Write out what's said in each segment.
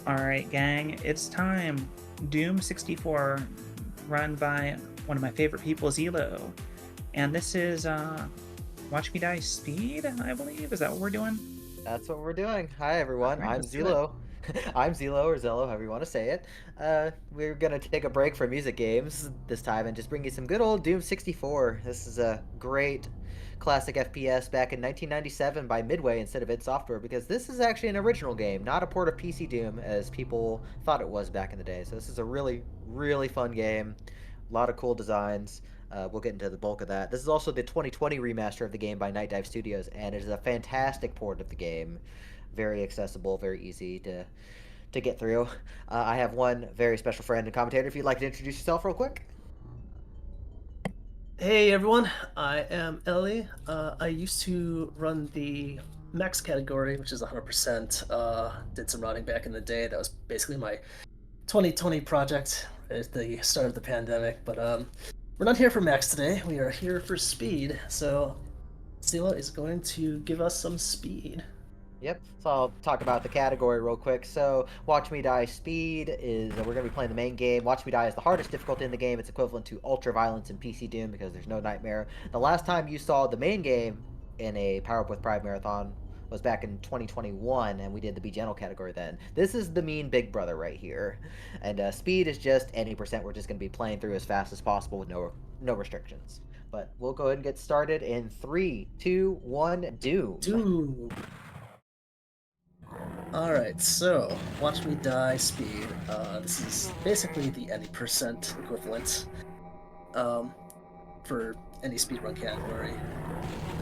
Alright, gang, it's time. Doom 64, run by one of my favorite people, ZELLOOO. And this is, Watch Me Die Speed, I believe? Is that what we're doing? That's what we're doing. Hi everyone, Alright, I'm let's do it. Zelo. I'm Zelo or Zello, however you want to say it. We're gonna take a break from music games this time and just bring you some good old Doom 64. This is a great classic FPS back in 1997 by Midway instead of id Software, because this is actually an original game, not a port of PC Doom as people thought it was back in the day. So this is a really, really fun game. A lot of cool designs. We'll get into the bulk of that. This is also the 2020 remaster of the game by Night Dive Studios, and it is a fantastic port of the game. Very accessible, very easy to get through. I have one very special friend and commentator. If you'd like to introduce yourself real quick. Hey everyone, I am Ellie. I used to run the Max category, which is 100%. Did some running back in the day. That was basically my 2020 project at the start of the pandemic. But we're not here for Max today. We are here for Speed. So Sela is going to give us some speed. Yep, so I'll talk about the category real quick. So, Watch Me Die Speed is, we're going to be playing the main game. Watch Me Die is the hardest difficulty in the game. It's equivalent to Ultra Violence in PC Doom because there's no Nightmare. The last time you saw the main game in a Power Up with Pride marathon was back in 2021, and we did the Be Gentle category then. This is the mean big brother right here. And Speed is just any percent. We're just going to be playing through as fast as possible with no restrictions. But we'll go ahead and get started in 3, 2, 1, Doom. Doom. Alright, so Watch Me Die Speed. This is basically the any percent equivalent for any speedrun category,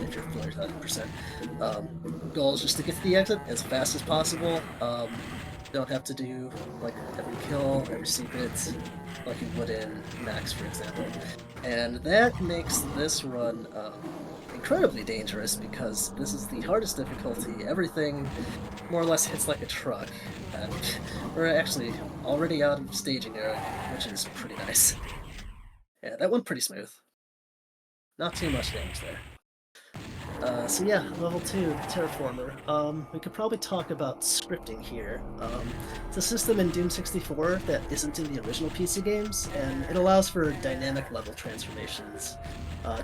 if you're familiar with 100%. Goal is just to get to the exit as fast as possible. Don't have to do like every kill, every secret, like you would in Max, for example. And that makes this run incredibly dangerous because this is the hardest difficulty. Everything more or less hits like a truck. And we're actually already out of staging area, which is pretty nice. Yeah, that went pretty smooth. Not too much damage there. So yeah, level 2, Terraformer. We could probably talk about scripting here. It's a system in Doom 64 that isn't in the original PC games, and it allows for dynamic level transformations,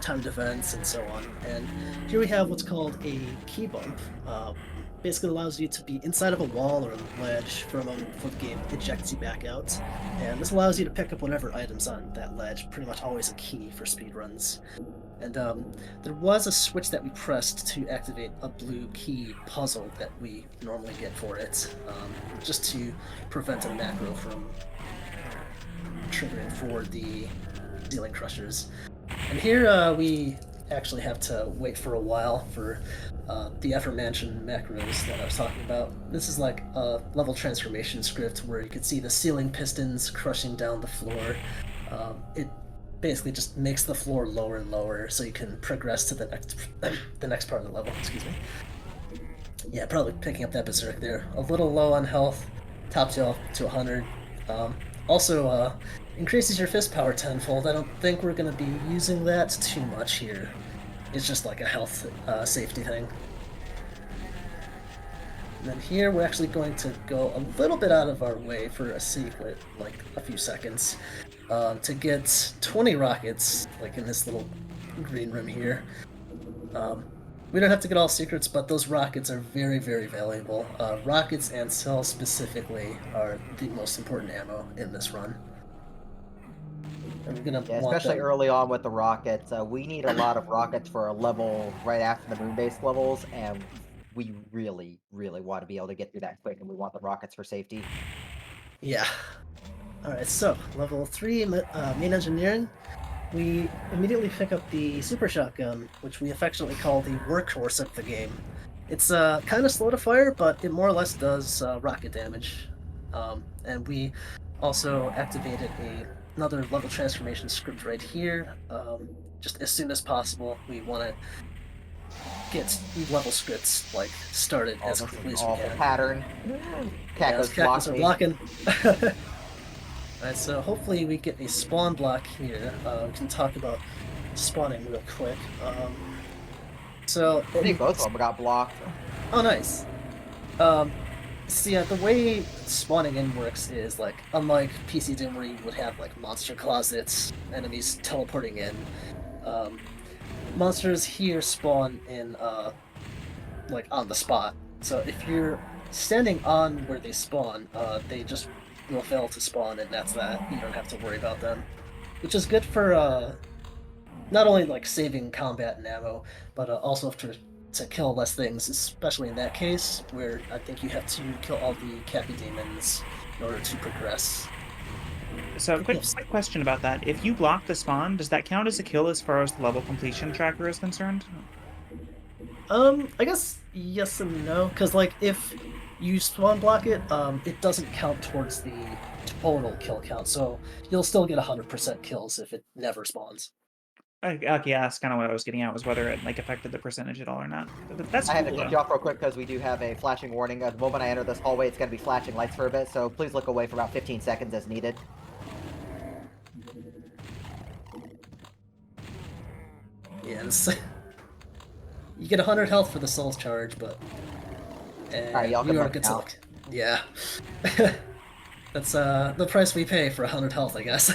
timed events, and so on. And here we have what's called a key bump. Basically allows you to be inside of a wall or a ledge for a moment before the game ejects you back out. And this allows you to pick up whatever items on that ledge, pretty much always a key for speedruns. And there was a switch that we pressed to activate a blue key puzzle that we normally get for it, just to prevent a macro from triggering for the ceiling crushers. And here we actually have to wait for a while for the aforementioned macros that I was talking about. This is like a level transformation script where you can see the ceiling pistons crushing down the floor. It basically just makes the floor lower and lower so you can progress to the next part of the level. Excuse me. Yeah, probably picking up that berserk there. A little low on health, tops you off to 100. Also, increases your fist power tenfold. I don't think we're going to be using that too much here. It's just like a health safety thing. And then here we're actually going to go a little bit out of our way for a secret, like a few seconds, to get 20 rockets, like in this little green room here. We don't have to get all secrets, but those rockets are very, very valuable. Rockets and cells specifically are the most important ammo in this run. And we're gonna Yeah, want especially them. early on with the rockets. We need a lot of rockets for a level right after the moon-based levels, and we really, really want to be able to get through that quick, and we want the rockets for safety. Yeah. Alright, so level 3 main engineering. We immediately pick up the super shotgun, which we affectionately call the workhorse of the game. It's kind of slow to fire, but it more or less does rocket damage. And we also activated another level transformation script right here. Just as soon as possible, we want to get level scripts like started All as this quickly is as we awful can. pattern. Yeah, Cacos cactus are block me. blocking. Alright, so hopefully we get a spawn block here. We can talk about spawning real quick. I think both of them got blocked. Oh, nice. Um, See, the way spawning in works is like unlike PC Doom where you would have like monster closets, enemies teleporting in. Um, Monsters here spawn in like on the spot. So if you're standing on where they spawn, they just will fail to spawn, and that's that. You don't have to worry about them, which is good for not only like saving combat and ammo, but also to kill less things, especially in that case where I think you have to kill all the Cappy demons in order to progress. So, quick question about that. If you block the spawn, does that count as a kill as far as the level completion tracker is concerned? I guess yes and no, because like if you spawn block it, it doesn't count towards the total kill count, so you'll still get 100% kills if it never spawns. Okay, yeah, that's kind of what I was getting at, was whether it like affected the percentage at all or not. That's I cool. had to cut you off real quick because we do have a flashing warning. The moment I enter this hallway, it's going to be flashing lights for a bit, so please look away for about 15 seconds as needed. Yeah, you get 100 health for the soul charge, but Alright, y'all can look now. Yeah. That's the price we pay for 100 health, I guess.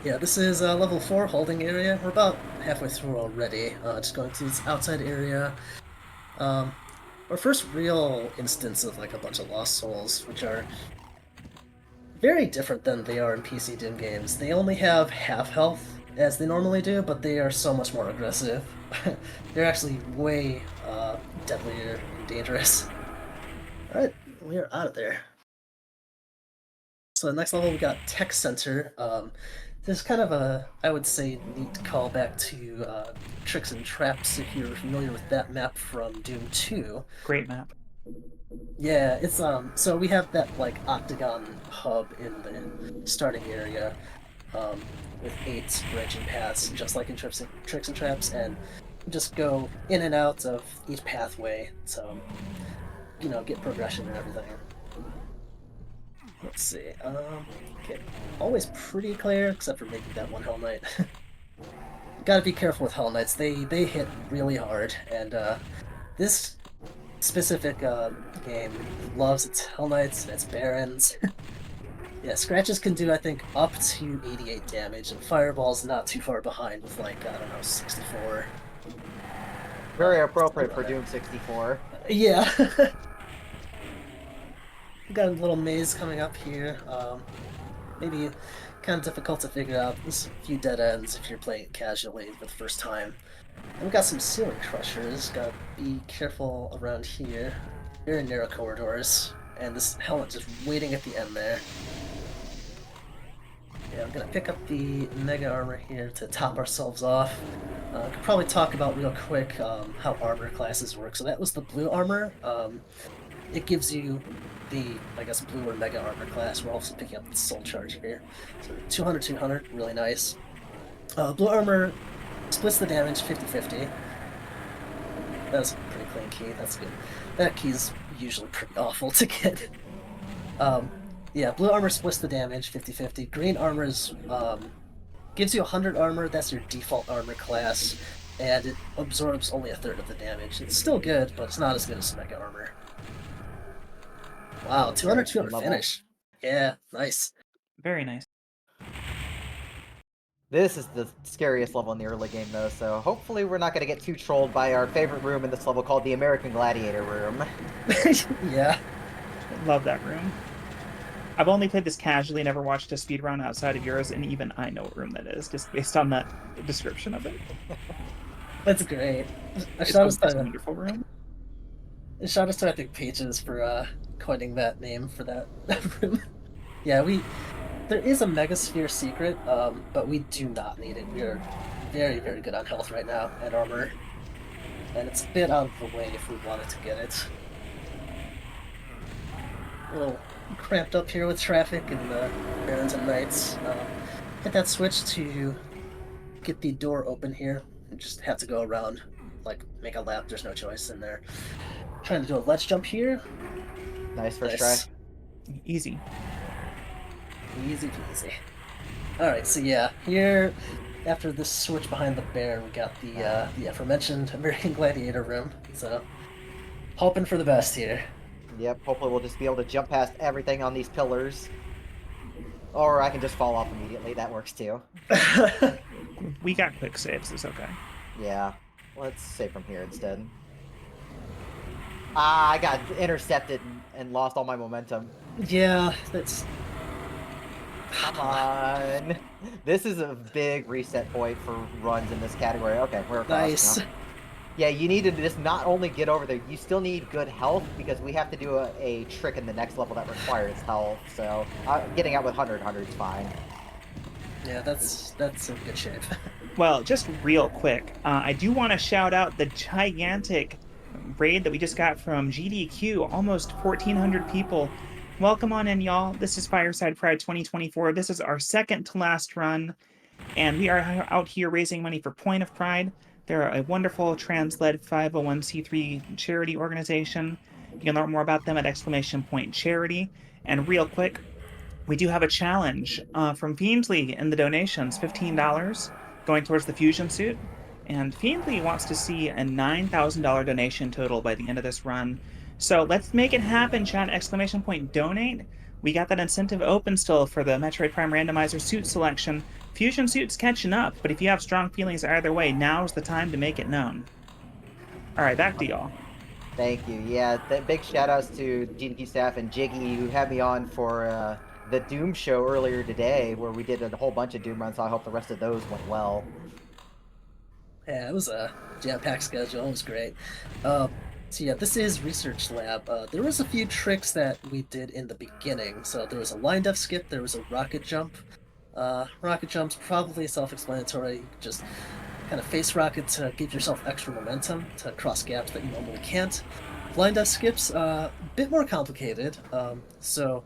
Yeah, this is level 4 holding area. We're about halfway through already. Just going to this outside area. Our first real instance of like a bunch of lost souls, which are very different than they are in PC Doom games. They only have half health, as they normally do, but they are so much more aggressive. They're actually way deadlier and dangerous. Alright, we are out of there. So the next level we got Tech Center. This is kind of a, I would say, neat callback to Tricks and Traps, if you're familiar with that map from Doom 2. Great map. Yeah, it's so we have that like octagon hub in the starting area, with 8 branching paths, just like in Tricks and Traps, and just go in and out of each pathway, so you know, get progression and everything. Let's see. Okay, always pretty clear, except for maybe that one Hell Knight. Gotta be careful with Hell Knights. They hit really hard, and this specific game loves its Hell Knights and its Barons. Yeah, Scratches can do, I think, up to 88 damage, and Fireball's not too far behind with, like, I don't know, 64. Very appropriate for Doom 64. Yeah. We got a little maze coming up here. Maybe kind of difficult to figure out. There's a few dead ends if you're playing it casually for the first time. And we got some ceiling crushers. Gotta be careful around here. Very narrow corridors. And this helmet just waiting at the end there. Yeah, I'm gonna pick up the Mega Armor here to top ourselves off. I could probably talk about real quick how armor classes work. So that was the blue armor. It gives you the, I guess, blue or Mega Armor class. We're also picking up the Soul Charge here. So 200, 200, really nice. Blue Armor splits the damage 50-50. That's a pretty clean key, that's good. That key's usually pretty awful to get. Yeah, Blue Armor splits the damage 50-50. Green Armor's gives you 100 armor, that's your default armor class, and it absorbs only a third of the damage. It's still good, but it's not as good as Mega Armor. Wow, 200 finish. Yeah, nice. Very nice. This is the scariest level in the early game, though, so hopefully we're not going to get too trolled by our favorite room in this level called the American Gladiator Room. Yeah. Love that room. I've only played this casually, never watched a speedrun outside of yours, and even I know what room that is, just based on that description of it. That's great. It's a wonderful room. Shout out to, I think, Pages for coining that name for that room. Yeah, there is a Megasphere secret, but we do not need it. We are very, very good on health right now, and armor. And it's a bit out of the way if we wanted to get it. A little cramped up here with traffic and the Barons and Knights. Hit that switch to get the door open here. You just have to go around, like, make a lap. There's no choice in there. Trying to do a ledge jump here. Nice first try. Easy. Easy peasy. Alright, so yeah, here, after this switch behind the bear, we got the aforementioned American Gladiator room. So, Hoping for the best here. Yep, hopefully we'll just be able to jump past everything on these pillars. Or I can just fall off immediately. That works too. We got quick saves. It's okay. Yeah. Let's save from here instead. Ah, I got intercepted and lost all my momentum. Yeah, that's... Come on. This is a big reset point for runs in this category. Okay, we're across nice. now. Yeah, you need to just not only get over there, you still need good health because we have to do a trick in the next level that requires health. So getting out with 100 is fine. Yeah, that's in good shape. Well, just real quick, I do want to shout out the gigantic raid that we just got from GDQ, almost 1,400 people. Welcome on in, y'all. This is Fireside Pride 2024. This is our second to last run, and we are out here raising money for Point of Pride. They're a wonderful trans-led 501c3 charity organization. You can learn more about them at exclamation point charity. And real quick, we do have a challenge from Fiendly in the donations, $15 going towards the fusion suit. And Fiendly wants to see a $9,000 donation total by the end of this run. So let's make it happen, chat! Exclamation point donate. We got that incentive open still for the Metroid Prime Randomizer suit selection. Fusion suit's catching up, but if you have strong feelings either way, now's the time to make it known. All right, back to y'all. Thank you. Yeah, big shout outs to GDQ staff and Jiggy who had me on for the Doom show earlier today where we did a whole bunch of Doom runs, so I hope the rest of those went well. Yeah, it was a jam-packed schedule. It was great. So yeah, this is Research Lab. There was a few tricks that we did in the beginning. So there was a line def skip, there was a rocket jump. Rocket jump's probably self-explanatory. Just kind of face rocket to give yourself extra momentum to cross gaps that you normally can't. Line def skips, a bit more complicated. So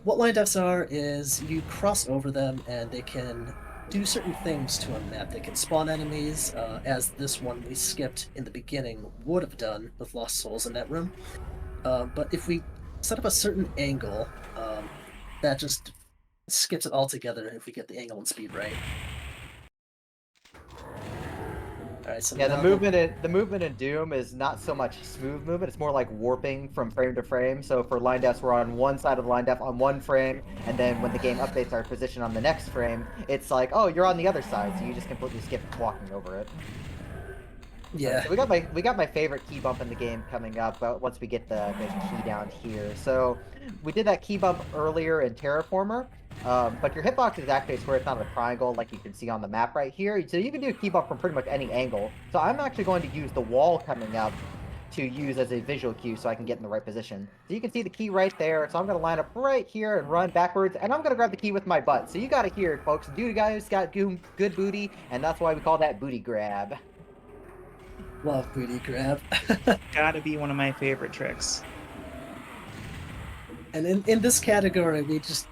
what line defs are is you cross over them and they can do certain things to a map. They can spawn enemies, as this one we skipped in the beginning would have done with Lost Souls in that room. But if we set up a certain angle, that just skips it altogether if we get the angle and speed right. Alright, so yeah, the movement in Doom is not so much smooth movement, it's more like warping from frame to frame. So for line defs, we're on one side of the line def on one frame, and then when the game updates our position on the next frame, it's like, oh, you're on the other side, so you just completely skip walking over it. Yeah. So we got my favorite key bump in the game coming up, but once we get the key down here. So we did that key bump earlier in Terraformer, but your hitbox is actually a square, it's not a triangle like you can see on the map right here. So you can do a key bump from pretty much any angle. So I'm actually going to use the wall coming up to use as a visual cue so I can get in the right position. So you can see the key right there. So I'm going to line up right here and run backwards, and I'm going to grab the key with my butt. So you got to hear it, folks. Dude guys got good booty, and that's why we call that booty grab. Love booty grab. Gotta be one of my favorite tricks. And in this category, we just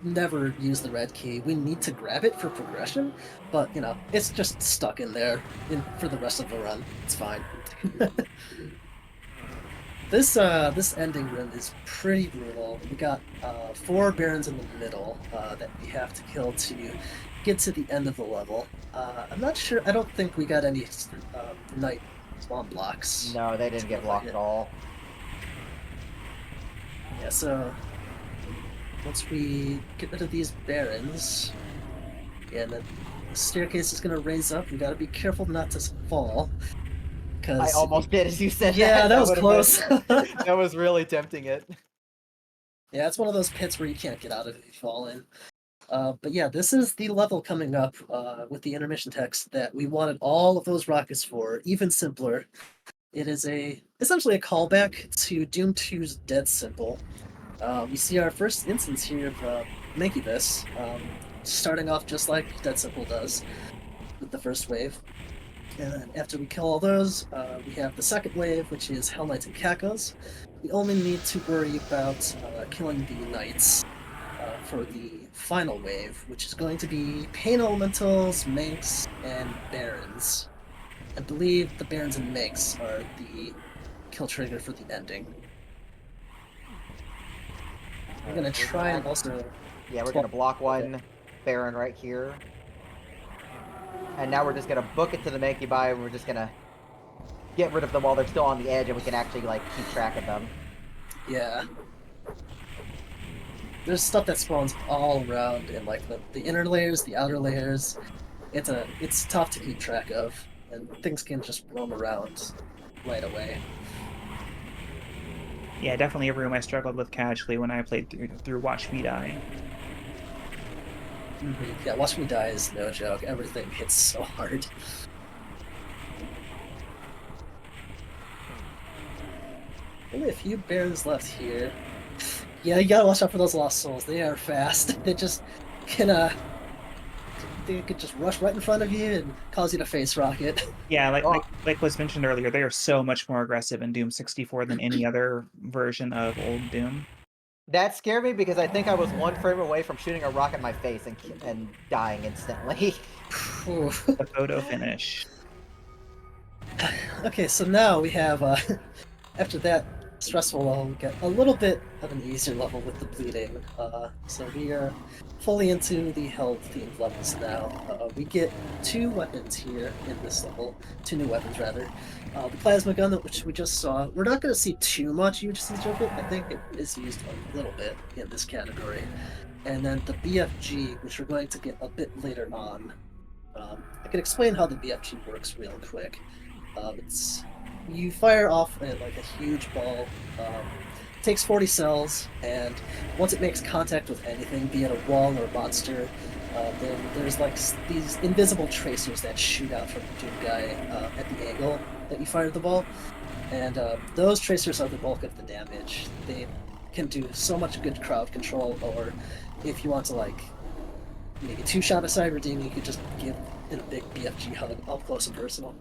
never use the red key. We need to grab it for progression, but you know, it's just stuck in there for the rest of the run. It's fine. This ending room is pretty brutal. We got 4 barons in the middle that we have to kill to get to the end of the level. I'm not sure. I don't think we got any night spawn blocks. No, they didn't get blocked at all. Yeah, so once we get rid of these barons, yeah, and then the staircase is going to raise up. We got to be careful not to fall. I almost did as you said. Yeah, that was close. That was really tempting it. Yeah, it's one of those pits where you can't get out of if you fall in. But yeah, this is the level coming up with the intermission text that we wanted all of those rockets for, even simpler. It is essentially a callback to Doom 2's Dead Simple. We see our first instance here of Mancubus, starting off just like Dead Simple does with the first wave. And then after we kill all those, we have the second wave, which is Hell Knights and Cacos. We only need to worry about killing the Knights for the final wave, which is going to be Pain Elementals, Manx, and Barons. I believe the Barons and Manx are the kill trigger for the ending. We're going to try and also... Yeah, we're going to block one Baron right here. And now we're just going to book it to the Mancubi, and we're just going to get rid of them while they're still on the edge, and we can actually like keep track of them. Yeah. There's stuff that spawns all around in like the inner layers, the outer layers. It's tough to keep track of, and things can just roam around right away. Yeah, definitely a room I struggled with casually when I played through Watch Me Die. Yeah, Watch Me Die is no joke. Everything hits so hard. Only a few barons left here. Yeah, you gotta watch out for those lost souls. They are fast. They just can they could just rush right in front of you and cause you to face rocket. Yeah, Oh. like was mentioned earlier, they are so much more aggressive in Doom 64 than any other version of old Doom. That scared me because I think I was one frame away from shooting a rock in my face and dying instantly. The photo finish. Okay, so now we have after that stressful level, we get a little bit of an easier level with the bleeding. So we are fully into the health themed levels now. We get 2 weapons here in this level, 2 new weapons rather. The plasma gun, which we just saw, we're not going to see too much usage of it. I think it is used a little bit in this category. And then the BFG, which we're going to get a bit later on. I can explain how the BFG works real quick. You fire off like a huge ball. Takes 40 cells, and once it makes contact with anything, be it a wall or a monster, then there's like these invisible tracers that shoot out from the Doom guy at the angle that you fired the ball, and those tracers are the bulk of the damage. They can do so much good crowd control, or if you want to like maybe 2-shot aside redeem, you could just give it a big BFG hug up close and personal.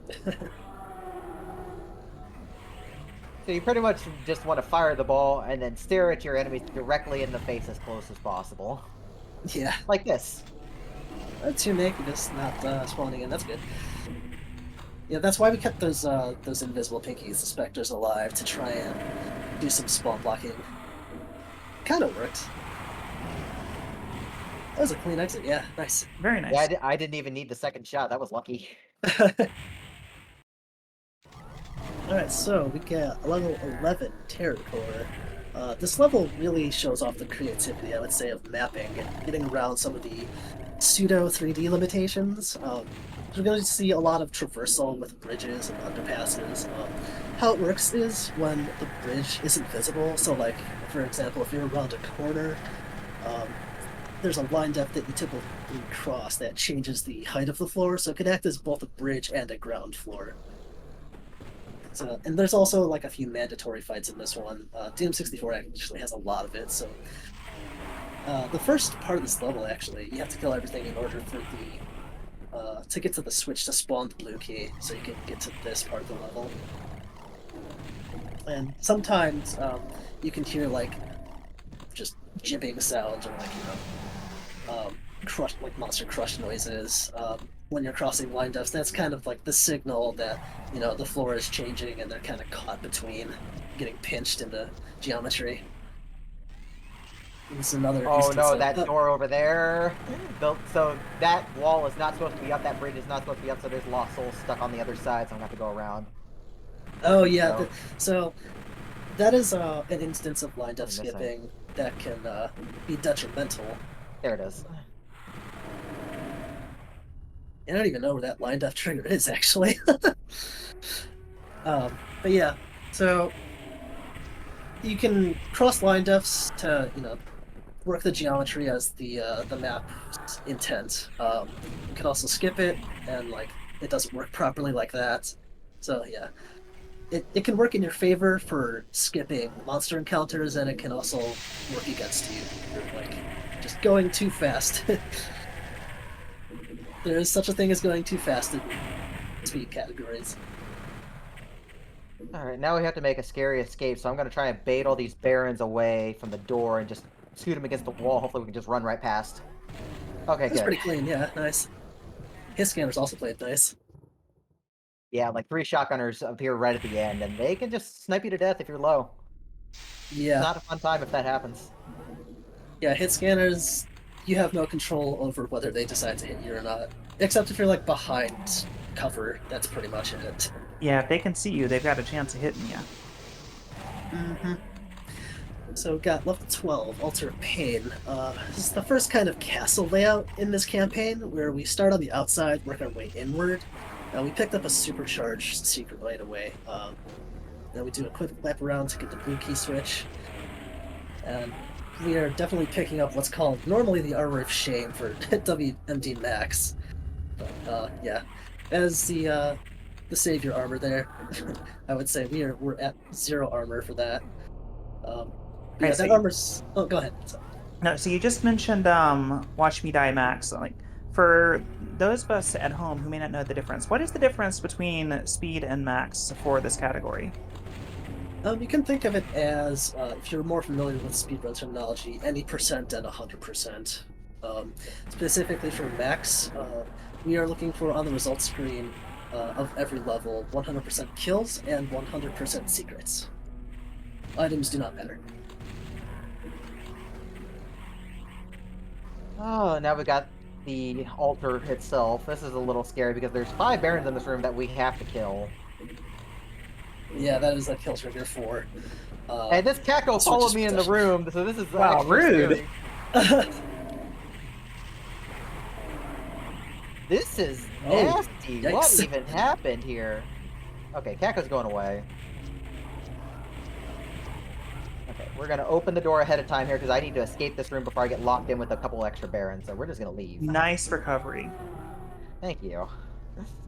So you pretty much just want to fire the ball and then stare at your enemies directly in the face as close as possible. Yeah. Like this. 2 naked is not spawning in, that's good. Yeah, that's why we kept those invisible pinkies, the specters, alive to try and do some spawn blocking. Kinda worked. That was a clean exit, yeah, nice. Very nice. Yeah, I didn't even need the second shot. That was lucky. Alright, so we get level 11, Terror Core. This level really shows off the creativity, I would say, of mapping and getting around some of the pseudo 3D limitations. We're going to see a lot of traversal with bridges and underpasses. How it works is when the bridge isn't visible, so like, for example, if you're around a corner, there's a line depth that you typically cross that changes the height of the floor, so it can act as both a bridge and a ground floor. So, and there's also like a few mandatory fights in this one. Doom 64 actually has a lot of it, so the first part of this level, actually, you have to kill everything in order for the to get to the switch to spawn the blue key, so you can get to this part of the level. And sometimes you can hear like just jibbing sounds or like crush, like monster crush noises when you're crossing line depths. That's kind of like the signal that the floor is changing and they're kind of caught between getting pinched in the geometry. This is another. Oh no, that door over there. So that wall is not supposed to be up. That bridge is not supposed to be up. So there's lost souls stuck on the other side. So I'm gonna have to go around. Oh yeah. So that is an instance of line depth skipping that can be detrimental. There it is. I don't even know where that line depth trigger is, actually. But yeah, so you can cross line depths to, work the geometry as the map's intent. You can also skip it, and it doesn't work properly like that. So yeah, it can work in your favor for skipping monster encounters, and it can also work against you for just going too fast. There is such a thing as going too fast in speed categories. Alright, now we have to make a scary escape, so I'm going to try and bait all these barons away from the door and just shoot them against the wall. Hopefully we can just run right past. Okay, That's good. pretty clean, yeah, nice. His scanners also played nice. Yeah, 3 shotgunners appear right at the end, and they can just snipe you to death if you're low. Yeah. It's not a fun time if that happens. Yeah, hit scanners, you have no control over whether they decide to hit you or not. Except if you're behind cover, that's pretty much it. Yeah, if they can see you, they've got a chance of hitting you. Mm-hmm. So we've got level 12, Altar of Pain. This is the first kind of castle layout in this campaign, where we start on the outside, work our way inward. We picked up a supercharged secret right away. Then we do a quick lap around to get the blue key switch. And we are definitely picking up what's called normally the Armor of Shame for WMD Max. But yeah, as the savior armor there, I would say we're at 0 armor for that. Um, but yeah, Right, so that armor's. Oh, go ahead. So, no, so you just mentioned Watch Me Die Max. So, like for those of us at home who may not know the difference, what is the difference between speed and max for this category? you can think of it as, if you're more familiar with speedrun terminology, any percent and 100%. Specifically for max, we are looking for on the results screen of every level 100% kills and 100% secrets. Items do not matter. Oh, now we got the altar itself. This is a little scary because there's 5 barons in this room that we have to kill. Yeah, that is a kill trigger for. And this Caco followed me in the room, so this is Wow, extra rude. scary. This is nasty. Yikes. What even happened here? Okay, Caco's going away. Okay, we're gonna open the door ahead of time here because I need to escape this room before I get locked in with a couple extra barons. So we're just gonna leave. Nice recovery. Thank you.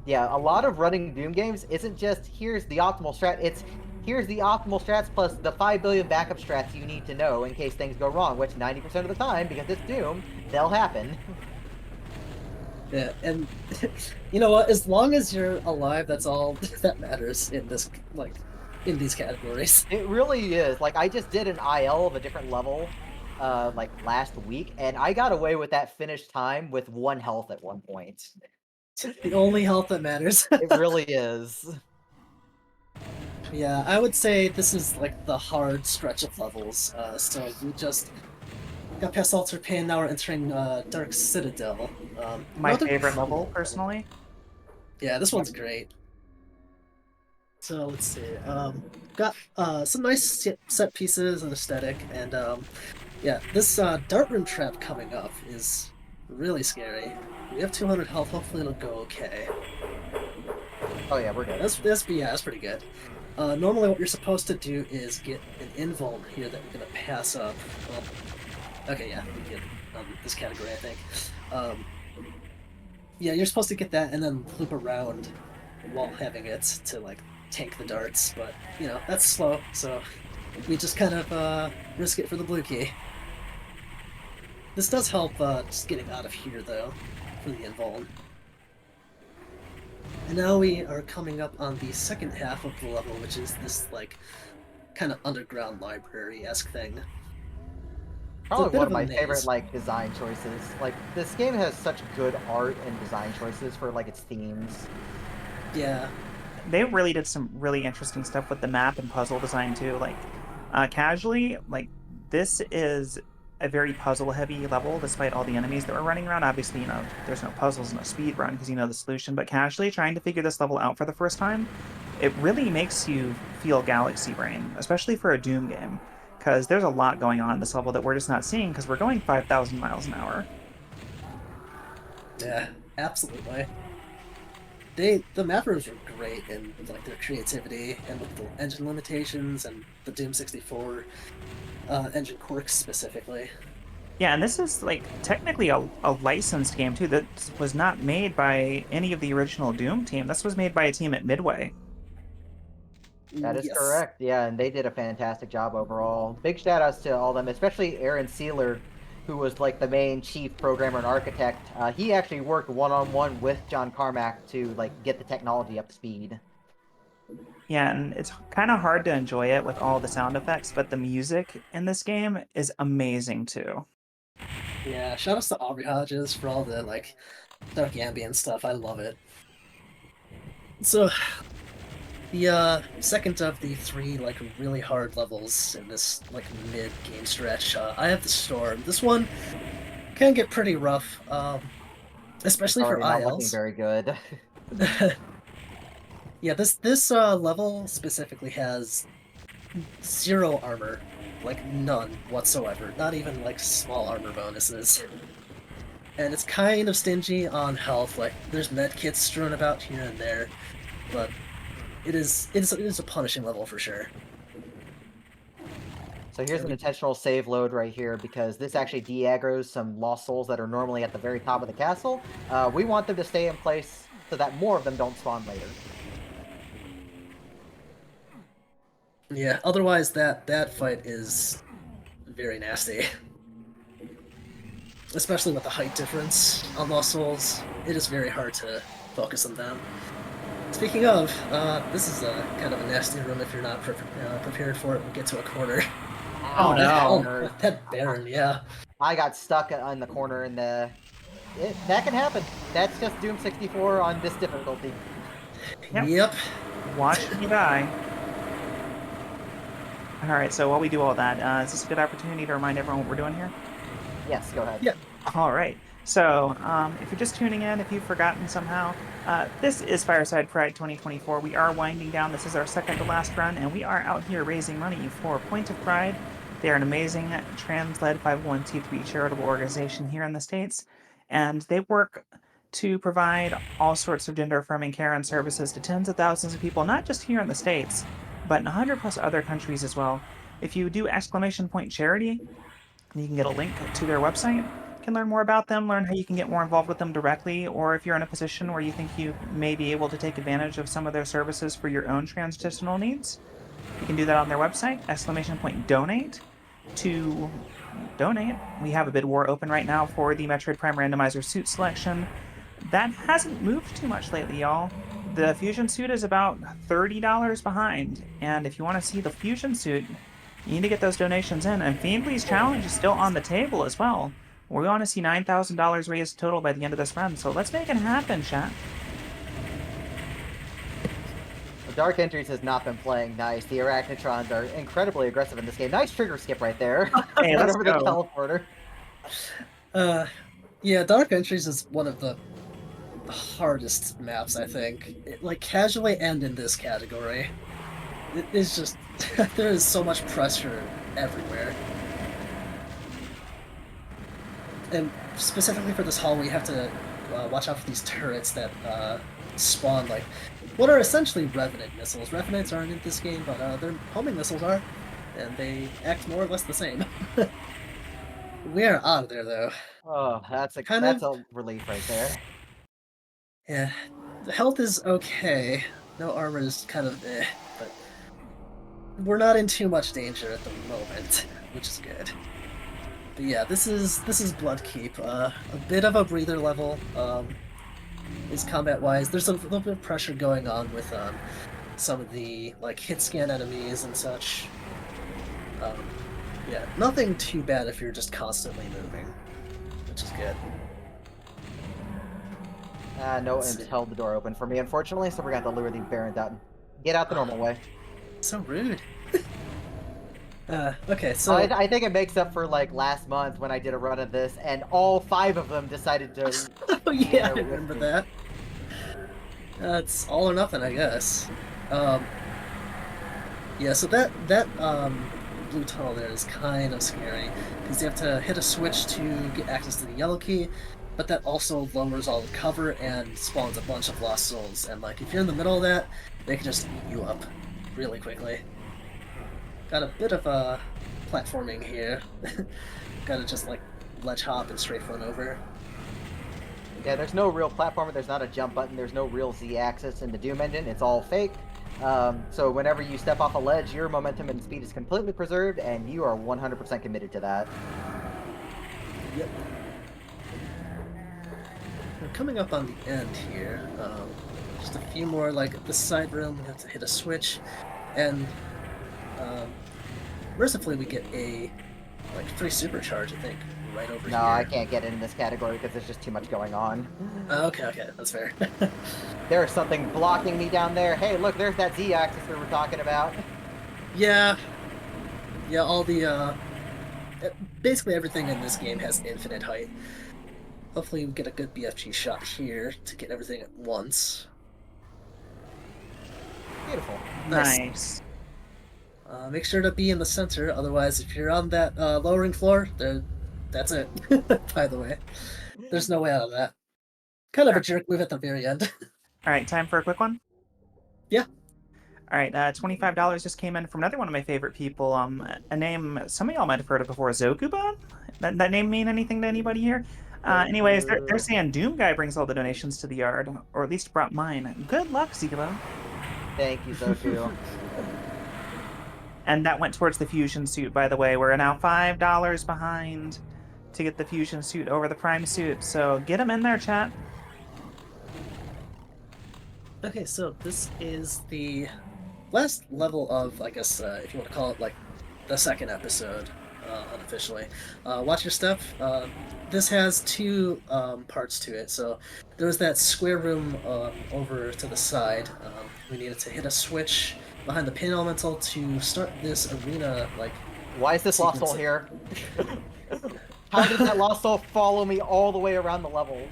Yeah, a lot of running Doom games isn't just here's the optimal strat, it's here's the optimal strats plus the 5 billion backup strats you need to know in case things go wrong, which 90% of the time, because it's Doom, they'll happen. Yeah, and you know what? As long as you're alive, that's all that matters in this, like, in these categories. It really is. Like, I just did an IL of a different level, like, last week, and I got away with that finish time with 1 health at one point. The only health that matters. It really is. Yeah, I would say this is like the hard stretch of levels. So we just got past Altar Pain, now we're entering Dark Citadel. My another favorite cool level, one. personally. Yeah, this one's great. So let's see. Got some nice set pieces and aesthetic, and yeah, this Dart Room trap coming up is really scary. We have 200 health. Hopefully it'll go okay. Oh yeah, we're good. That's pretty good. Normally what you're supposed to do is get an invuln here that you're gonna pass up. Well, okay, yeah, we get this category, I think. Yeah, you're supposed to get that and then loop around while having it to, like, tank the darts, but, you know, that's slow, so we just kind of risk it for the blue key. This does help just getting out of here, though, for the invuln. And now we are coming up on the second half of the level, which is this, like, kind of underground library-esque thing. Probably one of my maze. favorite, like, design choices. Like, this game has such good art and design choices for, like, its themes. Yeah. They really did some really interesting stuff with the map and puzzle design, too. Like, casually, like, this is a very puzzle-heavy level, despite all the enemies that were running around. Obviously, you know, there's no puzzles, no speed run, because you know the solution, but casually trying to figure this level out for the first time, it really makes you feel galaxy brain, especially for a Doom game, because there's a lot going on in this level that we're just not seeing because we're going 5,000 miles an hour. Yeah, absolutely. The mappers were great in, like, their creativity and with the engine limitations and the Doom 64 engine quirks specifically. Yeah, and this is, like, technically a licensed game, too. That was not made by any of the original Doom team. This was made by a team at Midway. That is Yes. correct, yeah, and they did a fantastic job overall. Big shout outs to all of them, especially Aaron Sealer, who was like the main chief programmer and architect. He actually worked one-on-one with John Carmack to like get the technology up to speed. Yeah, and it's kind of hard to enjoy it with all the sound effects, but the music in this game is amazing, too. Yeah, shout outs to Aubrey Hodges for all the, like, dark ambient stuff. I love it. So, the second of the 3, like, really hard levels in this, like, mid-game stretch, I have the Storm. This one can get pretty rough, especially for Already not looking ILs. very good. Yeah, this level specifically has 0 armor, like none whatsoever. Not even like small armor bonuses. And it's kind of stingy on health. Like there's med kits strewn about here and there, but it is a punishing level for sure. So here's an intentional save load right here because this actually de-aggroes some lost souls that are normally at the very top of the castle. We want them to stay in place so that more of them don't spawn later. Yeah, otherwise that fight is very nasty. Especially with the height difference on Lost Souls, it is very hard to focus on them. Speaking of, this is kind of a nasty room if you're not prepared for it and get to a corner. Oh, no. Oh, that Baron, yeah. I got stuck in the corner and that can happen. That's just Doom 64 on this difficulty. Yep. Watch me die. Alright, so while we do all that, is this a good opportunity to remind everyone what we're doing here? Yes, go ahead. Yeah. Alright, so if you're just tuning in, if you've forgotten somehow, this is Fireside Pride 2024. We are winding down. This is our second to last run, and we are out here raising money for Point of Pride. They are an amazing trans-led 501c3 charitable organization here in the States, and they work to provide all sorts of gender-affirming care and services to tens of thousands of people, not just here in the States, but in 100 plus other countries as well. If you do !charity, you can get a link to their website. You can learn more about them, learn how you can get more involved with them directly, or if you're in a position where you think you may be able to take advantage of some of their services for your own transitional needs, you can do that on their website, !donate. To donate, we have a bid war open right now for the Metroid Prime Randomizer suit selection. That hasn't moved too much lately, y'all. The Fusion suit is about $30 behind, and if you want to see the Fusion suit, you need to get those donations in. And Fiendly's challenge is still on the table as well. We want to see $9,000 raised total by the end of this run, so let's make it happen, chat. The Dark Entries has not been playing nice. The Arachnotrons are incredibly aggressive in this game. Nice trigger skip right there. Hey, let's over go. the teleporter. Yeah, Dark Entries is one of the hardest maps, I think. Like, casually and in this category. It is just... there is so much pressure everywhere. And specifically for this hall, we have to watch out for these turrets that spawn, like, what are essentially Revenant missiles. Revenants aren't in this game, but their homing missiles are, and they act more or less the same. We are out of there, though. Oh, that's a relief right there. Yeah, the health is okay. No armor is kind of but we're not in too much danger at the moment, which is good. But yeah, this is Bloodkeep. A bit of a breather level. Is combat-wise. There's a little bit of pressure going on with some of the like hit scan enemies and such. Yeah, nothing too bad if you're just constantly moving, which is good. No one held the door open for me, unfortunately, so we're gonna have to lure these Barons out and get out the normal way. So rude. Okay, so I think it makes up for like last month when I did a run of this, and all 5 of them decided to. Oh yeah, I remember that. It's all or nothing, I guess. Yeah, so that blue tunnel there is kind of scary because you have to hit a switch to get access to the yellow key, but that also lowers all the cover and spawns a bunch of lost souls. And like, if you're in the middle of that, they can just eat you up really quickly. Got a bit of a platforming here. Gotta just like ledge hop and straight run over. Yeah, there's no real platformer, there's not a jump button, there's no real Z-axis in the Doom engine, it's all fake. So whenever you step off a ledge, your momentum and speed is completely preserved, and you are 100% committed to that. Yep. We're coming up on the end here. Just a few more, like this side room, we have to hit a switch, and mercifully we get a like free supercharge, I think, right over here. No, I can't get in this category because there's just too much going on. Okay, that's fair. There's something blocking me down there. Hey, look, there's that Z-axis we were talking about. Yeah, all the basically everything in this game has infinite height. Hopefully we get a good BFG shot here to get everything at once. Beautiful. Nice. Nice. Make sure to be in the center, otherwise if you're on that lowering floor, that's it. By the way, there's no way out of that. Kind of a jerk move at the very end. All right, time for a quick one. Yeah. All right, $25 just came in from another one of my favorite people. A name some of y'all might have heard of before, Zokuban. That name mean anything to anybody here? Anyways, they're saying Doom Guy brings all the donations to the yard, or at least brought mine. Good luck, ZELLLOOO. Thank you, Zoku. And that went towards the fusion suit, by the way. We're now $5 behind to get the fusion suit over the prime suit. So get them in there, chat. Okay, so this is the last level of, I guess, if you want to call it like the second episode, unofficially. Watch your step. This has two parts to it. So there was that square room over to the side. We needed to hit a switch behind the pin elemental to start this arena. Like, why is this lost soul here? How did that lost soul follow me all the way around the level?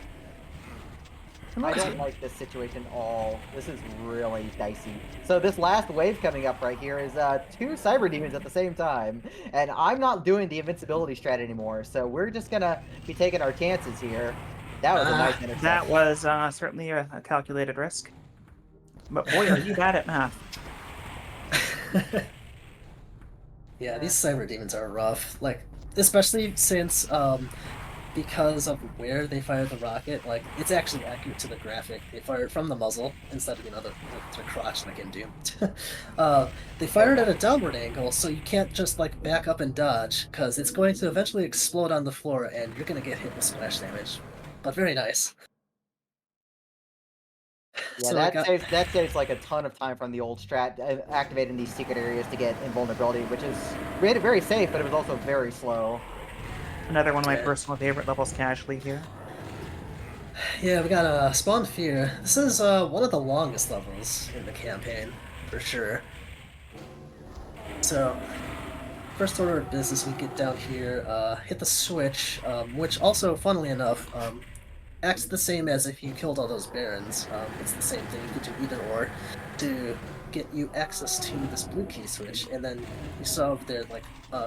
I don't like this situation at all. This is really dicey. So this last wave coming up right here is two cyber demons at the same time, and I'm not doing the invincibility strat anymore. So we're just gonna be taking our chances here. That was a nice interception. That was certainly a calculated risk. But boy, are you bad at math. Yeah, these cyber demons are rough. Like, especially since because of where they fire the rocket, like, it's actually accurate to the graphic. They fire it from the muzzle instead of, the crotch like in Doom. They fire it at a downward angle, so you can't just, like, back up and dodge, because it's going to eventually explode on the floor, and you're going to get hit with splash damage. But very nice. Yeah, So that saves like a ton of time from the old strat, activating these secret areas to get invulnerability, which is made it very safe, but it was also very slow. Another one of my personal favorite levels casually here. Yeah, we got Spawn Fear. This is one of the longest levels in the campaign, for sure. So, first order of business, we get down here, hit the switch, which also, funnily enough, acts the same as if you killed all those barons. It's the same thing. You could do either or to get you access to this blue key switch, and then you saw over there, like,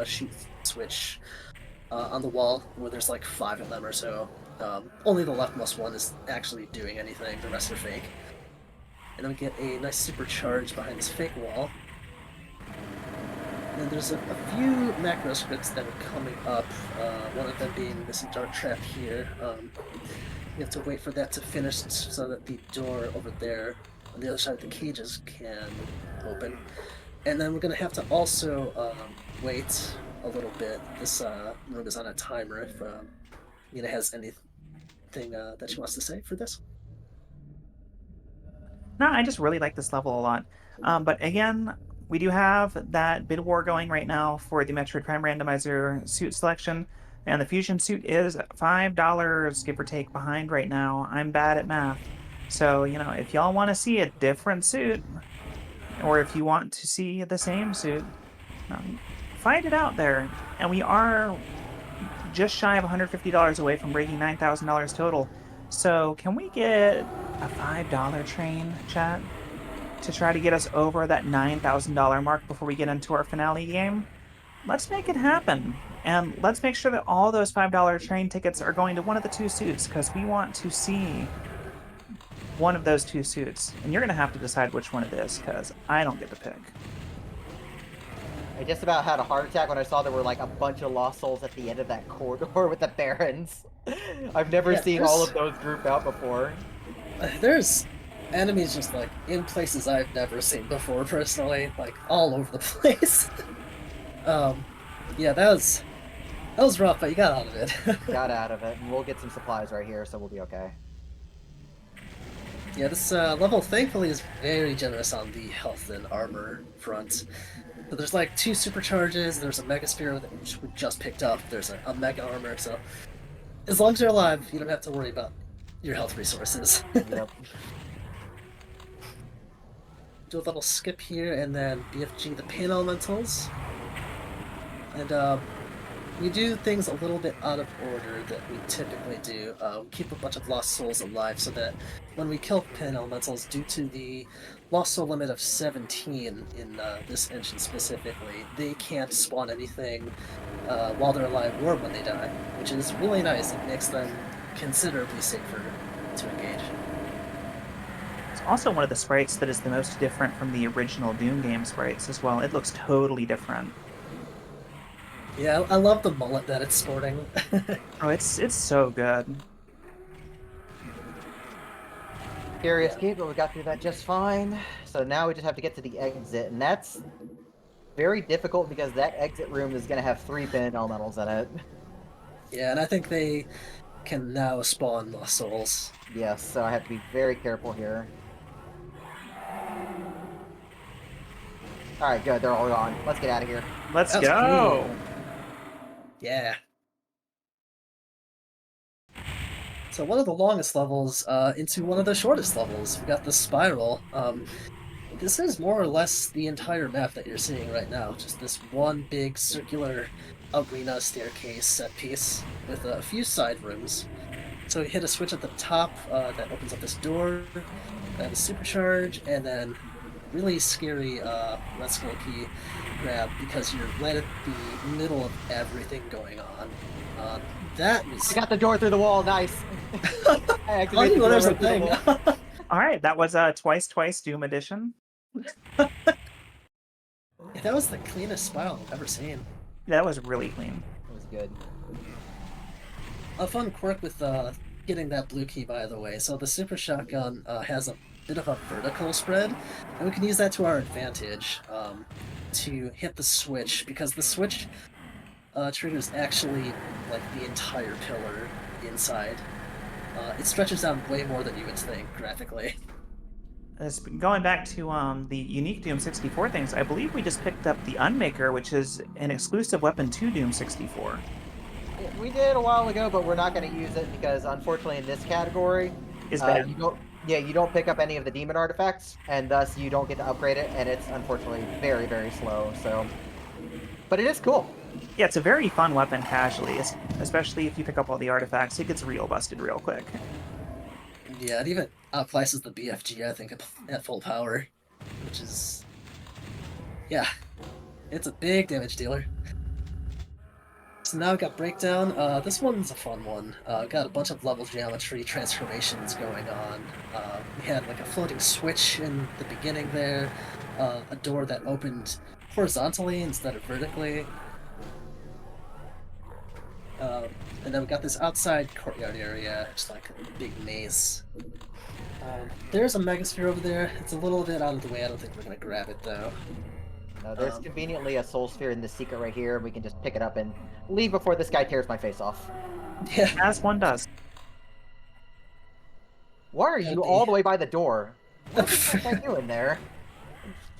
shoot switch on the wall where there's like 5 of them or so. Only the leftmost one is actually doing anything, the rest are fake. And then we get a nice supercharge behind this fake wall. And then there's a few macro scripts that are coming up, one of them being this dark trap here. You have to wait for that to finish so that the door over there on the other side of the cages can open. And then we're going to have to also wait a little bit. This room is on a timer. If Nina has anything that she wants to say for this. No, I just really like this level a lot. But again, we do have that bid war going right now for the Metroid Prime Randomizer suit selection, and the fusion suit is $5, give or take, behind right now. I'm bad at math. So, if y'all want to see a different suit, or if you want to see the same suit, find it out there. And we are just shy of $150 away from breaking $9,000 total. So can we get a $5 train, chat, to try to get us over that $9,000 mark before we get into our finale game? Let's make it happen. And let's make sure that all those $5 train tickets are going to one of the two suits, because we want to see one of those two suits. And you're going to have to decide which one it is, because I don't get to pick. I just about had a heart attack when I saw there were like a bunch of lost souls at the end of that corridor with the barons. I've never seen all of those group out before. There's enemies just like in places I've never seen before, personally, like all over the place. Yeah, that was rough, but you got out of it. Got out of it, and we'll get some supplies right here, so we'll be okay. Yeah, this level thankfully is very generous on the health and armor front. So there's like 2 supercharges, there's a Mega Spear which we just picked up, there's a Mega Armor, so as long as you're alive, you don't have to worry about your health resources. Yep. Do a little skip here, and then BFG the Pain Elementals. And we do things a little bit out of order that we typically do. Keep a bunch of lost souls alive so that when we kill pin elementals, due to the lost soul limit of 17 in this engine specifically, they can't spawn anything while they're alive or when they die, which is really nice. It makes them considerably safer to engage. It's also one of the sprites that is the most different from the original Doom game sprites as well. It looks totally different. Yeah, I love the mullet that it's sporting. Oh, it's so good. Curious Kate, but we got through that just fine. So now we just have to get to the exit, and that's very difficult because that exit room is going to have 3 pin elementals in it. Yeah, and I think they can now spawn lost souls. Yes, so I have to be very careful here. Alright, good, they're all gone. Let's get out of here. Let's That was go. clean. Yeah. So one of the longest levels into one of the shortest levels. We got the spiral. This is more or less the entire map that you're seeing right now. Just this one big circular arena staircase set piece with a few side rooms. So you hit a switch at the top that opens up this door, and a supercharge, and then really scary red skull key grab because you're right at the middle of everything going on. That was. I got the door through the wall, nice! I I activated didn't know the there's door a through the thing. wall. All right, that was twice Doom edition. Yeah, that was the cleanest spiral I've ever seen. That was really clean. It was good. A fun quirk with getting that blue key, by the way. So the super shotgun has a bit of a vertical spread, and we can use that to our advantage to hit the switch, because the switch triggers actually like the entire pillar inside. It stretches out way more than you would think graphically. Going back to the unique Doom 64 things, I believe we just picked up the Unmaker, which is an exclusive weapon to Doom 64. We did a while ago, but we're not going to use it because, unfortunately, in this category, Is bad. you don't pick up any of the demon artifacts, and thus you don't get to upgrade it, and it's unfortunately very, very slow. So, but it is cool. Yeah, it's a very fun weapon casually, especially if you pick up all the artifacts. It gets real busted real quick. Yeah, it even outclasses the BFG, I think, at full power, which is, yeah, it's a big damage dealer. So now we've got Breakdown. This one's a fun one. Got a bunch of level geometry transformations going on. We had like a floating switch in the beginning there, a door that opened horizontally instead of vertically. And then we got this outside courtyard area, just like a big maze. There's a Megasphere over there. It's a little bit out of the way. I don't think we're going to grab it, though. No, there's conveniently a soul sphere in this secret right here, and we can just pick it up and leave before this guy tears my face off. Yeah. As one does. Why are you all the way by the door? What the fuck are you doing there?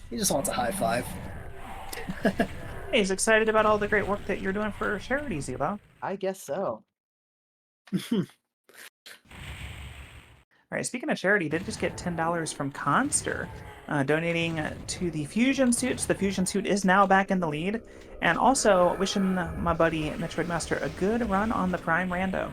He just wants a high five. Hey, he's excited about all the great work that you're doing for charity, ZELLLOO. I guess so. All right, speaking of charity, did just get $10 from Conster, donating to the Fusion Suits. The Fusion Suit is now back in the lead, and also wishing my buddy Metroid Master a good run on the Prime Rando.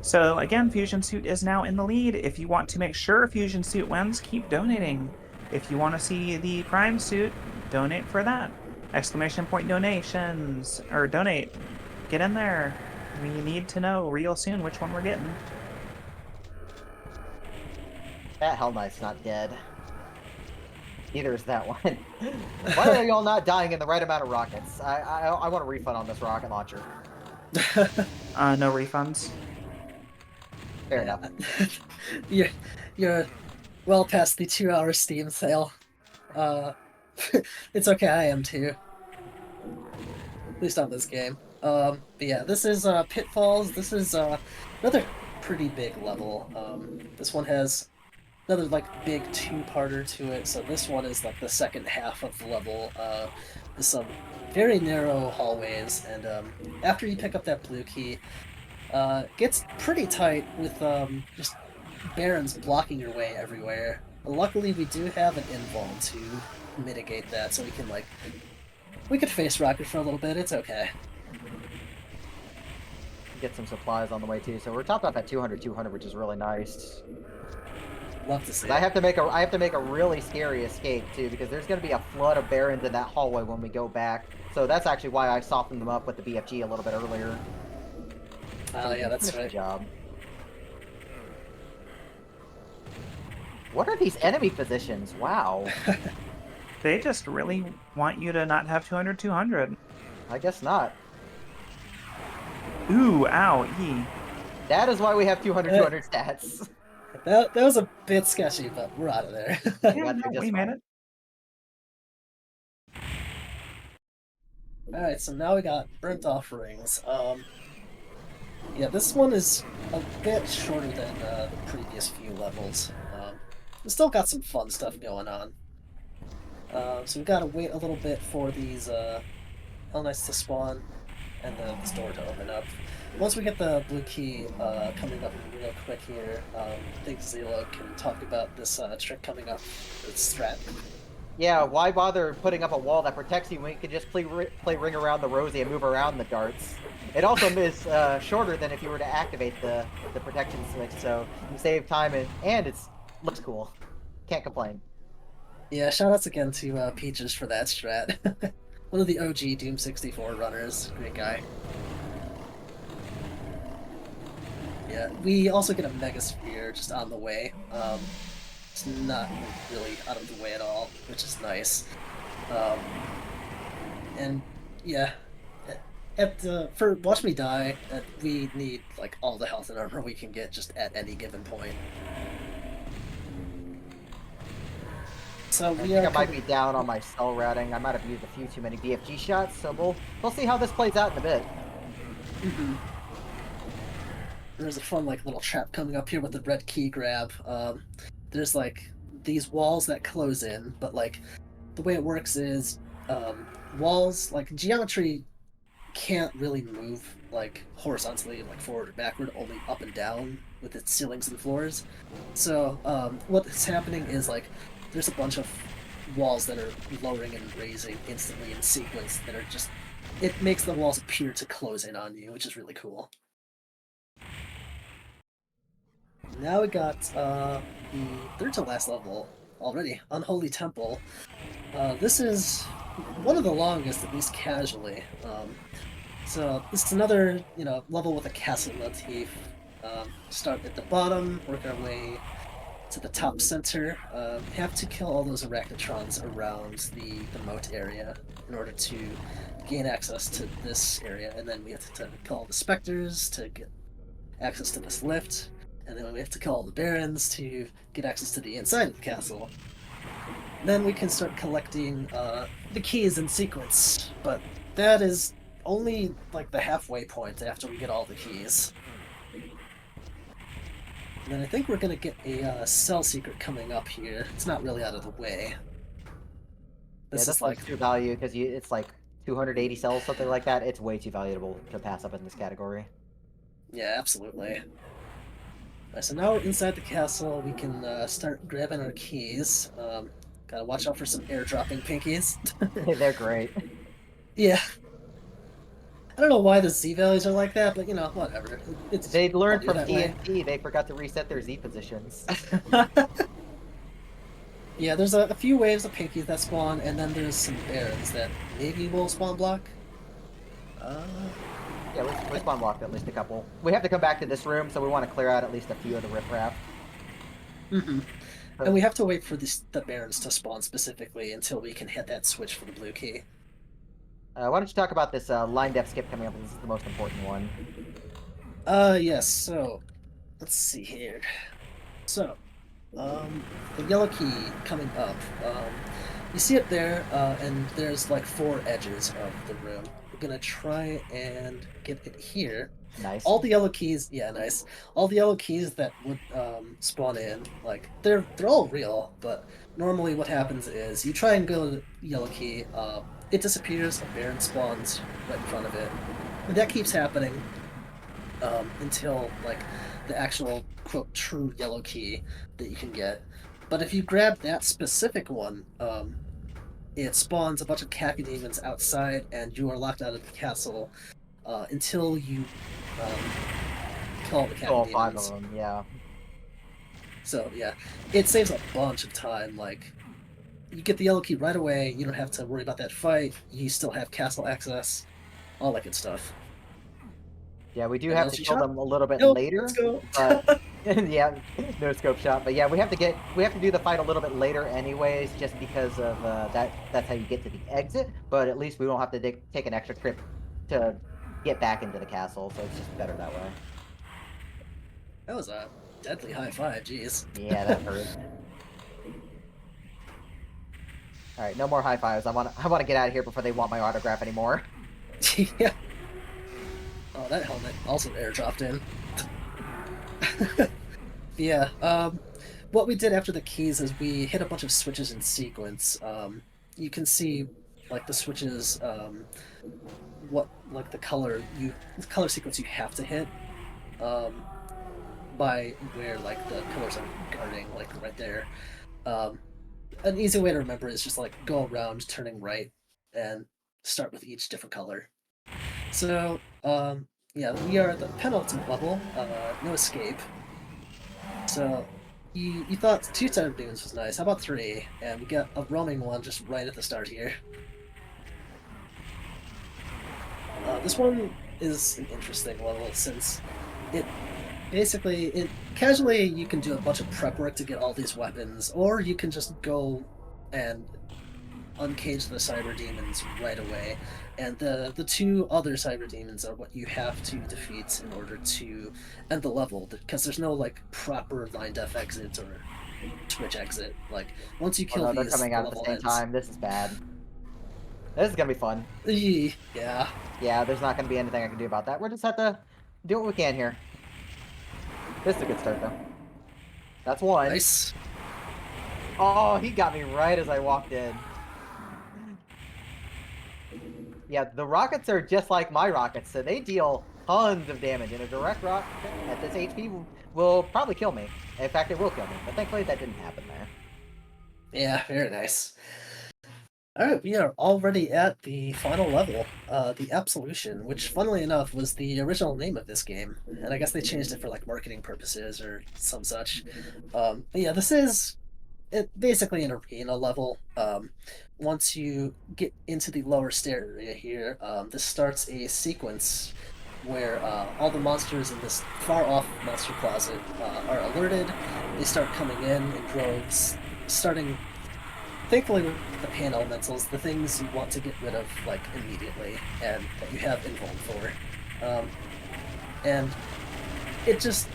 So again, Fusion Suit is now in the lead. If you want to make sure Fusion Suit wins, keep donating. If you want to see the Prime Suit, donate for that. Exclamation point donations, or donate. Get in there. We need to know real soon which one we're getting. That Hell Knight's not dead. Neither is that one. Why are y'all not dying in the right amount of rockets? I want a refund on this rocket launcher. No refunds. Fair enough. You're well past the 2-hour Steam sale. It's okay, I am too. At least on this game. But yeah, this is Pitfalls. This is another pretty big level. This one has another like big two-parter to it. So this one is like the second half of the level. With some very narrow hallways, and after you pick up that blue key, gets pretty tight with just barons blocking your way everywhere. Luckily, we do have an invuln to mitigate that, so we can face rocket for a little bit. It's okay. get some supplies on the way too. So we're topped off at 200, which is really nice. Love to see. I have to make a really scary escape too, because there's going to be a flood of barons in that hallway when we go back. So that's actually why I softened them up with the BFG a little bit earlier. Oh yeah, that's right. Good job. What are these enemy positions? Wow. They just really want you to not have 200. I guess not. Ooh, ow, E. That is why we have 200 stats. That was a bit sketchy, but we're out of there. Yeah, no, we made it. Alright, so now we got Burnt Offerings. Yeah, this one is a bit shorter than the previous few levels. It's still got some fun stuff going on. So we gotta wait a little bit for these Hell Knights to spawn and the door to open up. Once we get the blue key coming up real quick here, I think ZELLLOO can talk about this trick coming up, this strat. Yeah, why bother putting up a wall that protects you when you can just play Ring Around the Rosie and move around the darts? It also is shorter than if you were to activate the protection switch, so you save time and it looks cool. Can't complain. Yeah, shoutouts again to Peaches for that strat. One of the OG Doom 64 runners. Great guy. Yeah, we also get a Mega Sphere just on the way. It's not really out of the way at all, which is nice. And yeah, for Watch Me Die, we need like all the health and armor we can get just at any given point. So I think I might be down on my cell routing. I might have used a few too many BFG shots, so we'll see how this plays out in a bit. Mm-hmm. There's a fun like little trap coming up here with the red key grab. There's like these walls that close in, but like the way it works is walls, like geometry can't really move like horizontally, like forward or backward, only up and down with its ceilings and floors. So what's happening is like there's a bunch of walls that are lowering and raising instantly in sequence that are just, it makes the walls appear to close in on you, which is really cool. Now we got the third to last level already, Unholy Temple. This is one of the longest, at least casually. So this is another, level with a castle motif. Start at the bottom, work our way to the top center. Have to kill all those arachnotrons around the moat area in order to gain access to this area, and then we have to kill all the specters to get access to this lift. And then we have to kill all the barons to get access to the inside of the castle. Then we can start collecting the keys in sequence, but that is only like the halfway point after we get all the keys. And then I think we're gonna get a cell secret coming up here. It's not really out of the way. This is like true value because it's like 280 cells, something like that. It's way too valuable to pass up in this category. Yeah, absolutely. Right, so now we're inside the castle. We can start grabbing our keys. Gotta watch out for some airdropping pinkies. They're great. Yeah. I don't know why the Z values are like that, but whatever. They learned from TNT. They forgot to reset their Z positions. Yeah, there's a few waves of pinkies that spawn, and then there's some barons that maybe will spawn block. Yeah, we spawn blocked at least a couple. We have to come back to this room, so we want to clear out at least a few of the riffraff. Mm-hmm. And we have to wait for the barons to spawn specifically until we can hit that switch for the blue key. Why don't you talk about this line depth skip coming up? This is the most important one. Yes, so let's see here. So, the yellow key coming up. You see it there, and there's like 4 edges of the room. We're gonna try and get it here. Nice. All the yellow keys, yeah, nice. All the yellow keys that would spawn in, like they're all real, but normally what happens is you try and go to the yellow key, it disappears, a baron spawns right in front of it, and that keeps happening until like the actual quote true yellow key that you can get. But if you grab that specific one, it spawns a bunch of cacodemons outside, and you are locked out of the castle until you kill all the Kill all cabin 5 demons. of them, yeah. So yeah, it saves a bunch of time. Like, you get the yellow key right away. You don't have to worry about that fight. You still have castle access, all that good stuff. Yeah, we do Any have to LG kill shot? them a little bit Nope. Let's later, go. but yeah, no scope shot. But yeah, we have to do the fight a little bit later anyways, just because of that's how you get to the exit. But at least we won't have to take an extra trip to get back into the castle, so it's just better that way. That was a deadly high five. Jeez. Yeah, that hurt. All right, no more high fives. I want to get out of here before they want my autograph anymore. Yeah. Oh, that helmet also airdropped in. Yeah. What we did after the keys is we hit a bunch of switches in sequence. You can see like the switches, what like the color sequence you have to hit, by where like the pillars are guarding, like right there. Um, an easy way to remember is just like go around turning right and start with each different color. So, yeah, we are at the penultimate level, no escape. So, you thought 2 cyber dunes was nice. How about 3? And we get a roaming one just right at the start here. This one is an interesting level since it basically casually you can do a bunch of prep work to get all these weapons, or you can just go and uncage the cyber demons right away. And the 2 other cyber demons are what you have to defeat in order to end the level, because there's no like proper line def exit or switch exit. Like, once you Oh kill no, they're these, coming the out at the level same ends. time. This is bad. This is gonna be fun. Yeah. Yeah, there's not gonna be anything I can do about that. We're just have to do what we can here. This is a good start though. That's one. Nice. Oh, he got me right as I walked in. Yeah, the rockets are just like my rockets, so they deal tons of damage, and a direct rocket at this HP will probably kill me. In fact, it will kill me, but thankfully that didn't happen there. Yeah, very nice. Alright, we are already at the final level, the Absolution, which, funnily enough, was the original name of this game, and I guess they changed it for, like, marketing purposes or some such. But yeah, this is basically an arena level. Once you get into the lower stair area here, this starts a sequence where all the monsters in this far-off monster closet are alerted. They start coming in droves, starting thankfully with the pan elementals, the things you want to get rid of like immediately and that you have invuln for. And it just,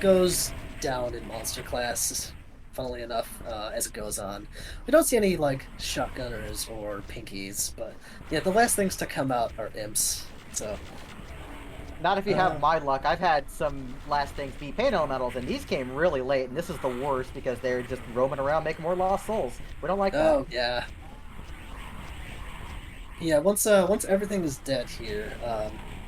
goes down in monster class, funnily enough, as it goes on. We don't see any like shotgunners or pinkies, but yeah, the last things to come out are imps. So Not if you have my luck. I've had some last things be pain elementals, and these came really late, and this is the worst because they're just roaming around making more lost souls. We don't like that. oh yeah. Yeah, once everything is dead here,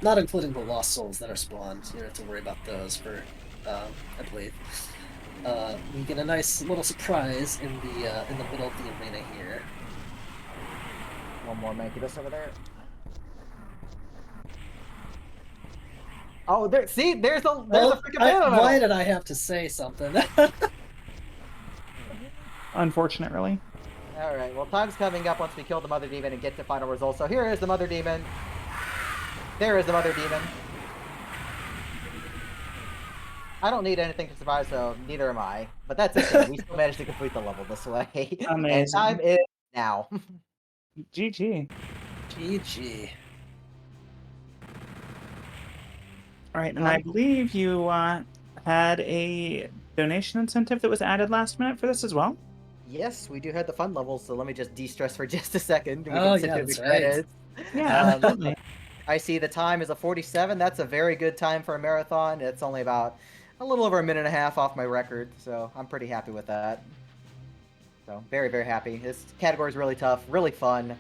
not including the lost souls that are spawned, you don't have to worry about those for, I believe. We get a nice little surprise in the middle of the arena here. One more Mancubus over there. Oh, there! See, there's a freaking pain elemental. Why did I have to say something? Unfortunate, really. All right. Well, time's coming up once we kill the Mother Demon and get to final results. So here is the Mother Demon. There is the Mother Demon. I don't need anything to survive, so neither am I. But that's okay. We still managed to complete the level this way. Amazing. And time is now. GG. GG. All right, and I believe you had a donation incentive that was added last minute for this as well. Yes, we do have the fun levels, so let me just de-stress for just a second. We Oh, can sit yeah, through the that's right. credits. Yeah, absolutely. I see the time is a 47. That's a very good time for a marathon. It's only about a little over a minute and a half off my record, so I'm pretty happy with that. So very, very happy. This category is really tough, really fun.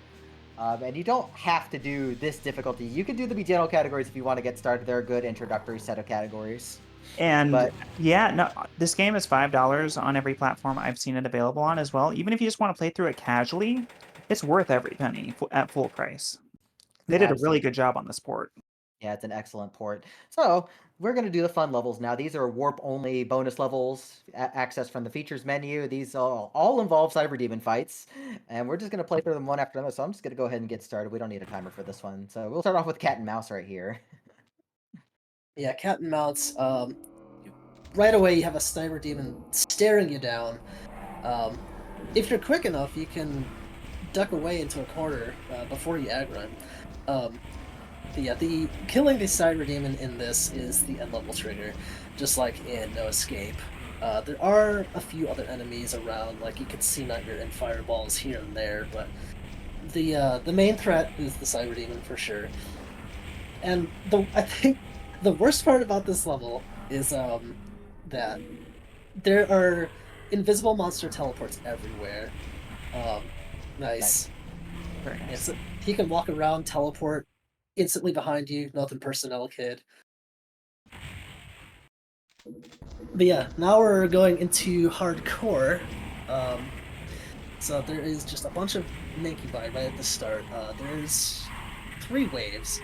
And you don't have to do this difficulty. You can do the beginner categories if you want to get started. They're a good introductory set of categories. And yeah, no, this game is $5 on every platform I've seen it available on as well. Even if you just want to play through it casually, it's worth every penny at full price. They did a really good job on this port. Yeah, it's an excellent port. So we're going to do the fun levels now. These are warp-only bonus levels, access from the features menu. These all involve Cyber Demon fights, and we're just going to play through them one after another. So I'm just going to go ahead and get started. We don't need a timer for this one. So we'll start off with cat and mouse right here. Yeah, cat and mouse. Right away you have a cyber demon staring you down. Um, if you're quick enough, you can duck away into a corner before you aggro him. But yeah, the killing the cyber demon in this is the end level trigger, just like in No Escape. There are a few other enemies around, like you can see Nightmare and fireballs here and there, but the main threat is the cyber demon for sure. And I think the worst part about this level is that there are invisible monster teleports everywhere. Nice. Very nice. Yeah, so he can walk around, teleport instantly behind you, nothing personnel kid. But yeah, now we're going into hardcore. So there is just a bunch of Mancubi right at the start. There's 3 waves.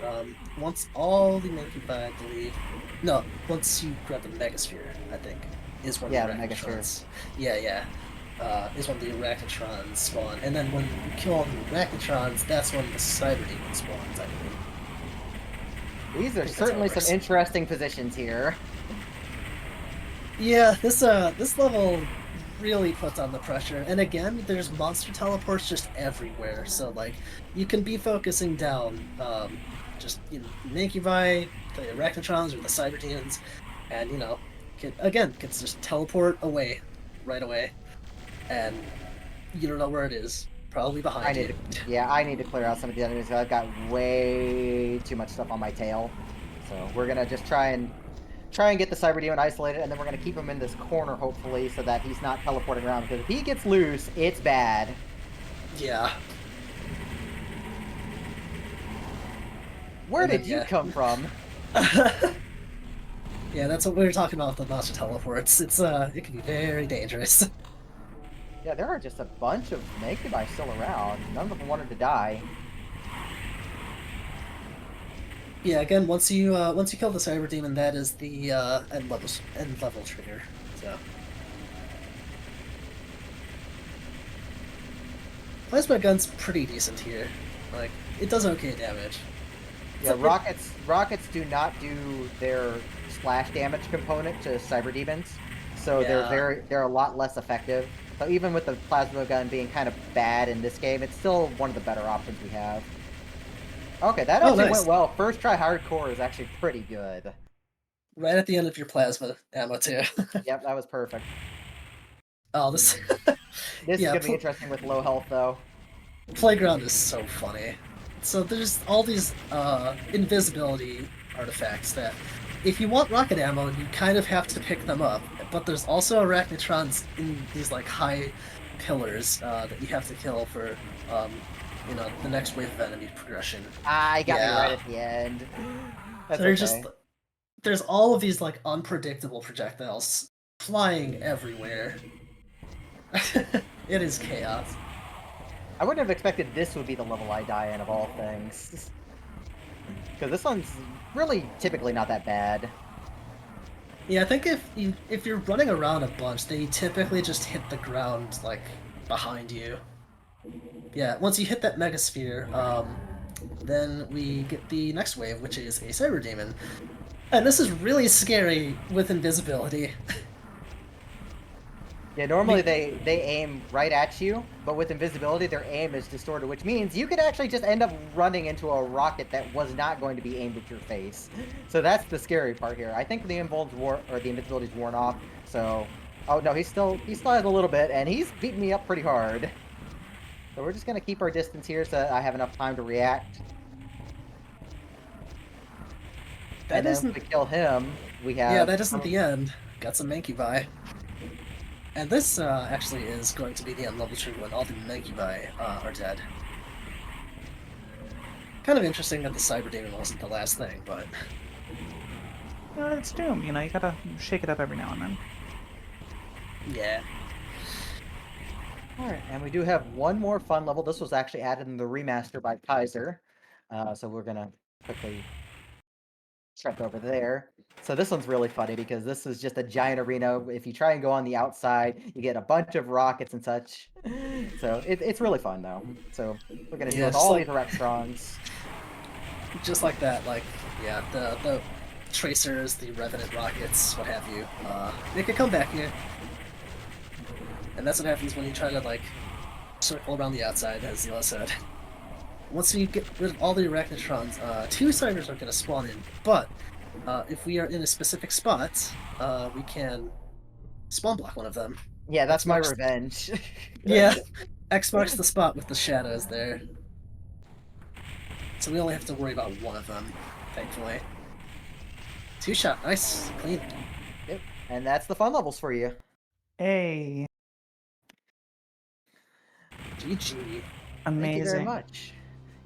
Once all the Mancubi, I believe. No, once you grab the Megasphere, I think, is when Yeah, the the Megasphere. Arachnotrons. Yeah. Is when the Arachnotrons spawn. And then when you kill all the Arachnotrons, that's when the Cyber Demon spawns, I believe. These are certainly some interesting positions here. Yeah, this level really puts on the pressure. And again, there's monster teleports just everywhere. So like you can be focusing down just Mancubi, the Arachnotrons or the Cyber Demons, and can just teleport away right away. And you don't know where it is. Probably behind you. I need to clear out some of the enemies. I've got way too much stuff on my tail. So we're gonna just try and get the Cyber Demon isolated, and then we're gonna keep him in this corner, hopefully, so that he's not teleporting around. Because if he gets loose, it's bad. Yeah. Where did you come from? Yeah, that's what we were talking about with the monster teleports. It can be very dangerous. Yeah, there are just a bunch of Mancubi still around. None of them wanted to die. Yeah, again, once you kill the Cyber Demon, that is the end level trigger. So plasma gun's pretty decent here. Like it does okay damage. Yeah, rockets do not do their splash damage component to Cyber Demons, so they're a lot less effective. So even with the plasma gun being kind of bad in this game, it's still one of the better options we have. Okay, that actually went well. First try hardcore is actually pretty good. Right at the end of your plasma ammo too. Yep, that was perfect. Oh, this is gonna be interesting with low health though. Playground is so funny. So there's all these invisibility artifacts that if you want rocket ammo, you kind of have to pick them up. But there's also Arachnotrons in these like high pillars that you have to kill for the next wave of enemy progression. I got me right at the end. That's so there's all of these like unpredictable projectiles flying everywhere. It is chaos. I wouldn't have expected this would be the level I die in of all things. Because this one's really typically not that bad. Yeah, I think if you're running around a bunch, they typically just hit the ground like behind you. Yeah, once you hit that Megasphere, then we get the next wave, which is a Cyber Demon. And this is really scary with invisibility. Yeah, normally they aim right at you, but with invisibility their aim is distorted, which means you could actually just end up running into a rocket that was not going to be aimed at your face. So that's the scary part here. I think the invisibility's worn off, so... Oh no, he still has a little bit, and he's beating me up pretty hard. So we're just gonna keep our distance here so I have enough time to react. And then if we kill him, we have... Yeah, that isn't the end. Got some Mancubi. And this actually is going to be the end level trigger when all the Mancubi are dead. Kind of interesting that the Cyber Demon wasn't the last thing, but... It's Doom, you gotta shake it up every now and then. Yeah. Alright, and we do have one more fun level. This was actually added in the remaster by Kaiser. So we're gonna quickly Truck over there. So this one's really funny because this is just a giant arena. If you try and go on the outside, you get a bunch of rockets and such. So it's really fun though. So we're gonna deal Yeah, with all these electrons. just like that. Like, yeah, the tracers, the revenant rockets, what have you, make a comeback here. And that's what happens when you try to like circle around the outside, as Zilla said. Once you get rid of all the arachnotrons, two Cybers are going to spawn in, but if we are in a specific spot, we can spawn block one of them. Yeah, that's my marks- revenge. Yeah, X marks the spot with the shadows there. So we only have to worry about one of them, thankfully. Two shot, nice, clean. Yep. And that's the fun levels for you. Hey, GG. amazing. Thank you very much.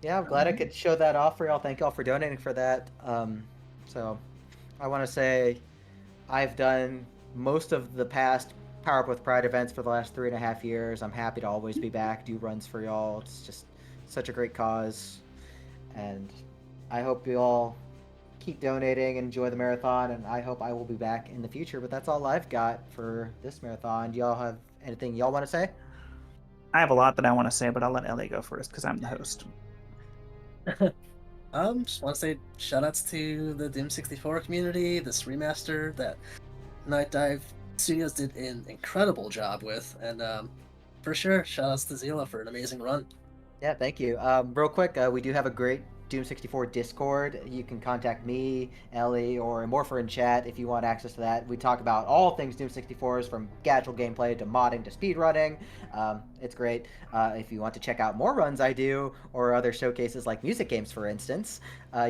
Yeah, I'm glad I could show that off for y'all. Thank y'all for donating for that. So I want to say I've done most of the past Power Up with Pride events for the last 3.5 years. I'm happy to always be back, do runs for y'all. It's just such a great cause. And I hope you all keep donating and enjoy the marathon. And I hope I will be back in the future. But that's all I've got for this marathon. Do y'all have anything y'all want to say? I have a lot that I want to say, but I'll let Ellie go first because I'm the host. Just want to say shoutouts to the Doom 64 community, this remaster that Night Dive Studios did an incredible job with, and for sure, shoutouts to Zilla for an amazing run. Yeah, thank you. Real quick, we do have a great Doom 64 Discord. You can contact me, Ellie, or Morpher in chat if you want access to that. We talk about all things Doom 64s, from casual gameplay to modding to speedrunning. It's great. If you want to check out more runs I do, or other showcases like music games, for instance,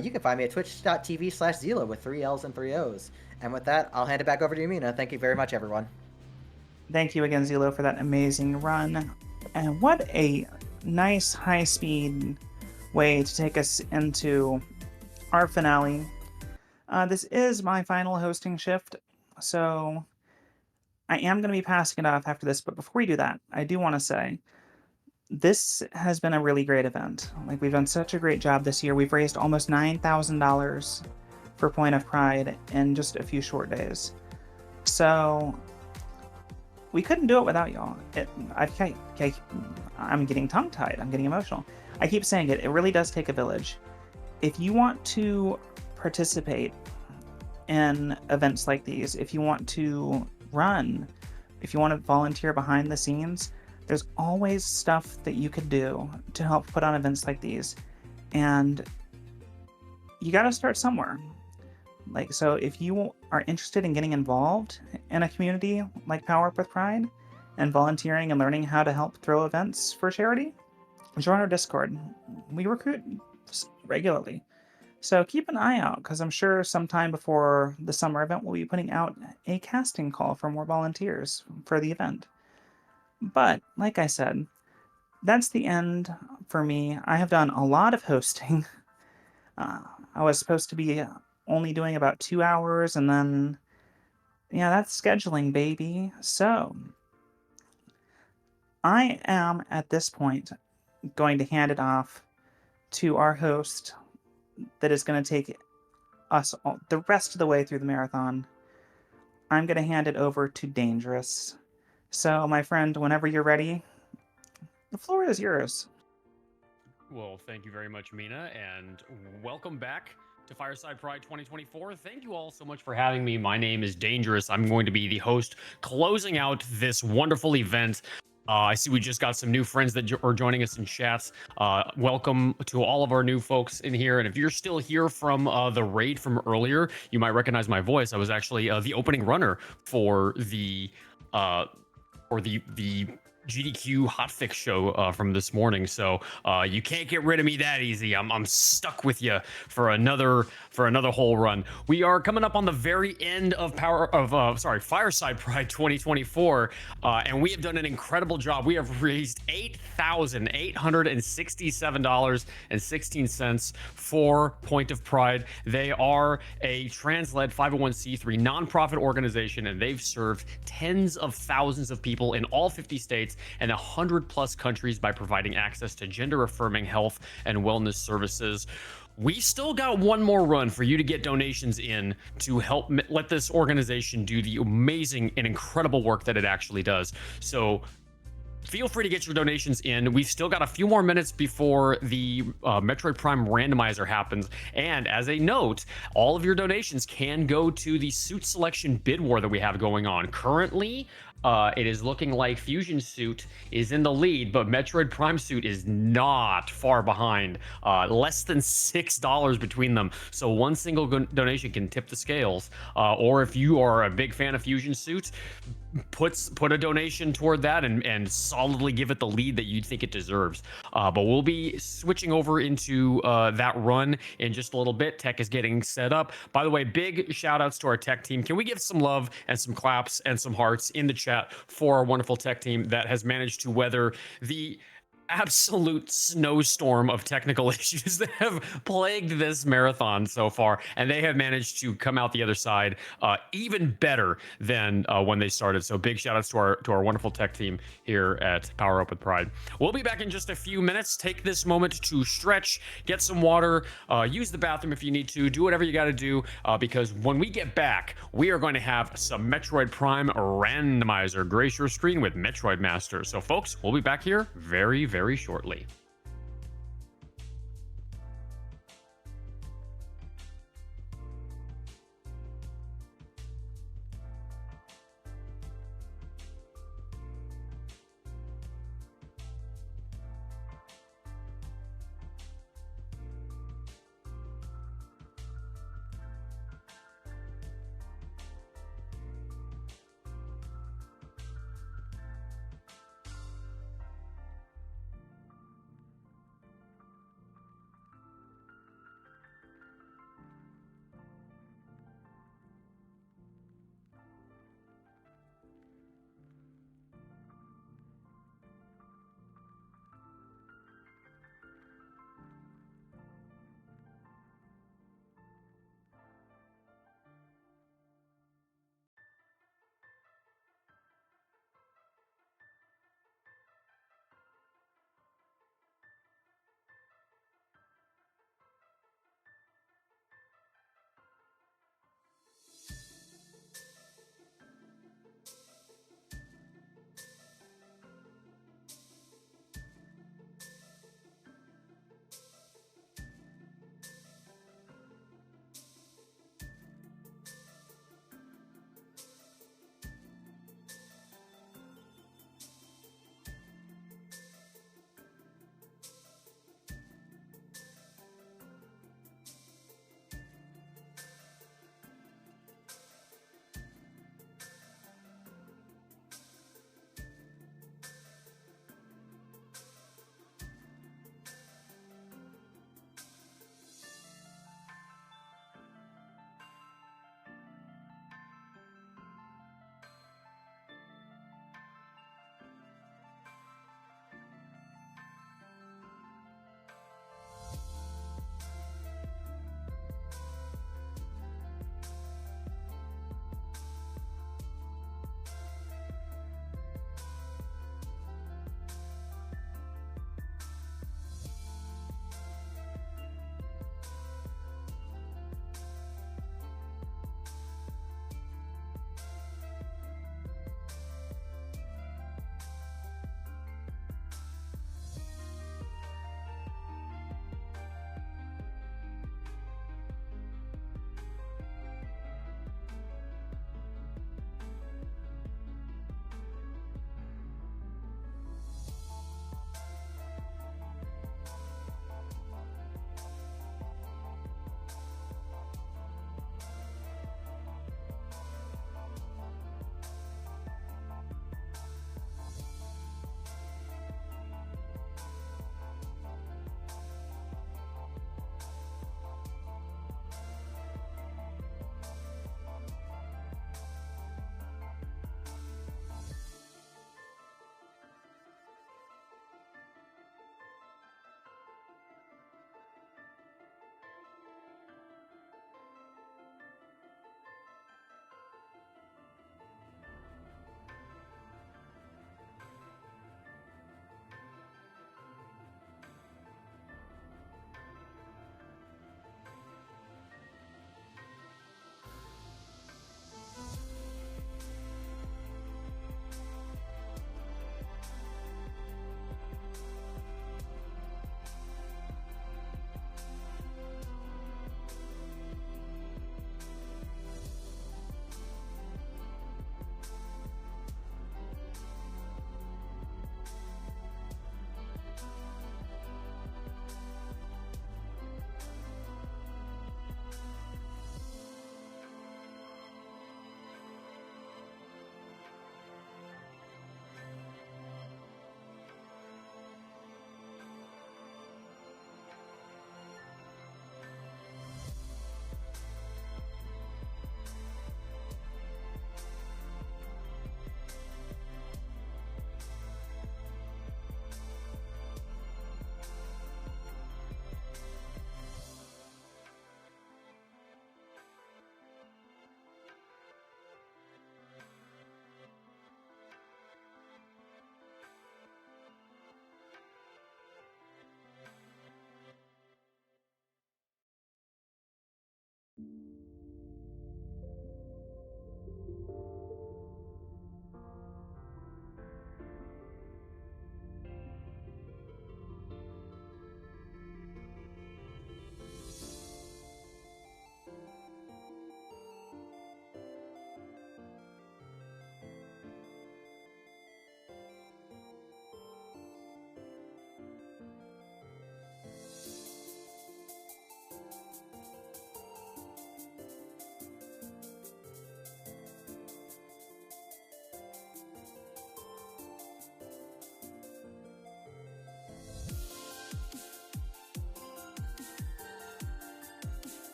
you can find me at twitch.tv/ZELLOOO with 3 L's and 3 O's. And with that, I'll hand it back over to you, Mina. Thank you very much, everyone. Thank you again, ZELLLOOO, for that amazing run. And what a nice high-speed way to take us into our finale. This is my final hosting shift, so I am going to be passing it off after this, but before we do that, I do want to say this has been a really great event. Like, we've done such a great job this year. We've raised almost $9,000 for Point of Pride in just a few short days. So we couldn't do it without y'all. I'm getting tongue-tied. I'm getting emotional. I keep saying it. It really does take a village. If you want to participate in events like these, if you want to run, if you want to volunteer behind the scenes, there's always stuff that you could do to help put on events like these. And you got to start somewhere. Like, so if you are interested in getting involved in a community like Power Up with Pride and volunteering and learning how to help throw events for charity, join our Discord. We recruit regularly. So keep an eye out, because I'm sure sometime before the summer event, we'll be putting out a casting call for more volunteers for the event. But, like I said, that's the end for me. I have done a lot of hosting. I was supposed to be only doing about 2 hours, and then, yeah, that's scheduling, baby. So, I am, at this point, going to hand it off to our host that is going to take us the rest of the way through the marathon. I'm going to hand it over to Dangerous. So, my friend, whenever you're ready, the floor is yours. Well, thank you very much, Mina, and welcome back to Fireside Pride 2024. Thank you all so much for having me. My name is Dangerous. I'm going to be the host closing out this wonderful event. I see we just got some new friends that are joining us in chats. Welcome to all of our new folks in here. And if you're still here from the raid from earlier, you might recognize my voice. I was actually the opening runner for the GDQ hotfix show from this morning, so you can't get rid of me that easy. I'm stuck with you for another whole run. We are coming up on the very end of Fireside Pride 2024, and we have done an incredible job. We have raised $8,867.16 for Point of Pride. They are a trans-led 501c3 nonprofit organization, and they've served tens of thousands of people in all 50 states and 100 plus countries by providing access to gender affirming health and wellness services. We still got one more run for you to get donations in to help let this organization do the amazing and incredible work that it actually does. So feel free to get your donations in. We've still got a few more minutes before the Metroid Prime randomizer happens. And as a note, all of your donations can go to the suit selection bid war that we have going on. Currently, it is looking like Fusion Suit is in the lead, but Metroid Prime Suit is not far behind. Less than $6 between them. So one single donation can tip the scales. Or if you are a big fan of Fusion Suit, put a donation toward that and solidly give it the lead that you think it deserves. But we'll be switching over into that run in just a little bit. Tech is getting set up. By the way, big shout outs to our tech team. Can we give some love and some claps and some hearts in the chat for our wonderful tech team that has managed to weather the absolute snowstorm of technical issues that have plagued this marathon so far, and they have managed to come out the other side even better than when they started. So big shout outs to our wonderful tech team here at Power Up with Pride. We'll be back in just a few minutes. Take this moment to stretch, get some water, use the bathroom if you need to, do whatever you got to do, because when we get back, we are going to have some Metroid Prime randomizer. Grace your screen with Metroid Master. So folks, we'll be back here very, very shortly.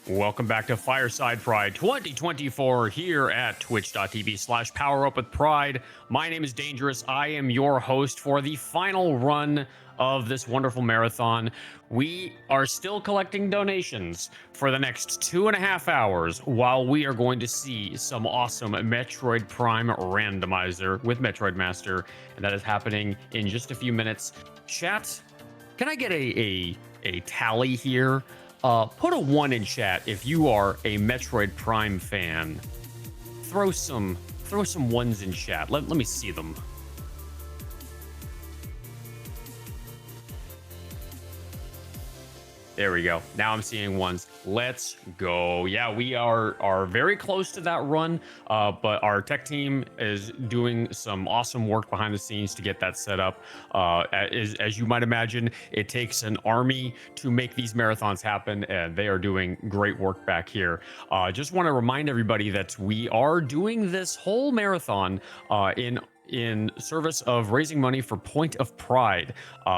Welcome back to Fireside Pride 2024 here at twitch.tv/powerupwithpride. My name is Dangerous. I am your host for the final run of this wonderful marathon. We are still collecting donations for the next 2.5 hours while we are going to see some awesome Metroid Prime randomizer with Metroid Master, and that is happening in just a few minutes. Chat, can I get a tally here? Put a 1 in chat if you are a Metroid Prime fan. Throw some ones in chat. Let me see them. There we go. Now I'm seeing ones. Let's go. Yeah, we are very close to that run, but our tech team is doing some awesome work behind the scenes to get that set up. As you might imagine, it takes an army to make these marathons happen, and they are doing great work back here. Just want to remind everybody that we are doing this whole marathon in service of raising money for Point of Pride.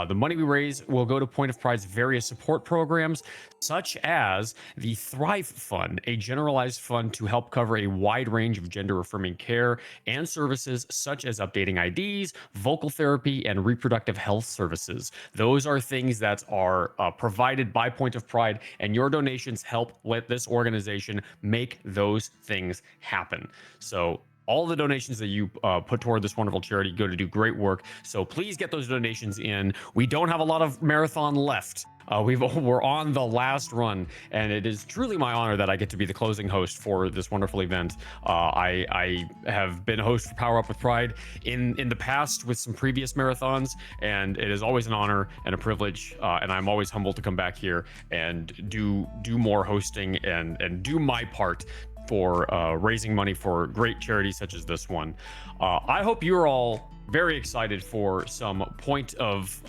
The money we raise will go to Point of Pride's various support programs, such as the Thrive Fund, a generalized fund to help cover a wide range of gender-affirming care and services such as updating IDs, vocal therapy, and reproductive health services. Those are things that are provided by Point of Pride, and your donations help let this organization make those things happen. So all the donations that you put toward this wonderful charity go to do great work. So please get those donations in. We don't have a lot of marathon left. We're on the last run, and it is truly my honor that I get to be the closing host for this wonderful event. I have been a host for Power Up with Pride in the past with some previous marathons, and it is always an honor and a privilege, and I'm always humbled to come back here and do more hosting and do my part for raising money for great charities such as this one. I hope you're all very excited for some Point of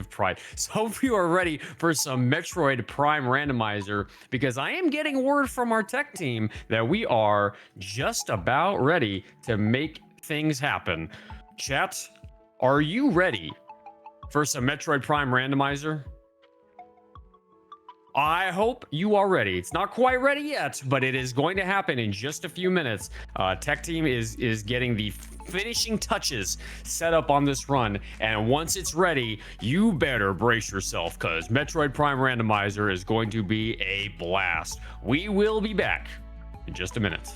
Pride. So hope you are ready for some Metroid Prime randomizer, because I am getting word from our tech team that we are just about ready to make things happen. Chat, are you ready for some Metroid Prime randomizer? I hope you are ready. It's not quite ready yet, but it is going to happen in just a few minutes. Tech team is getting the finishing touches set up on this run, and once it's ready, you better brace yourself, because Metroid Prime Randomizer is going to be a blast. We will be back in just a minute.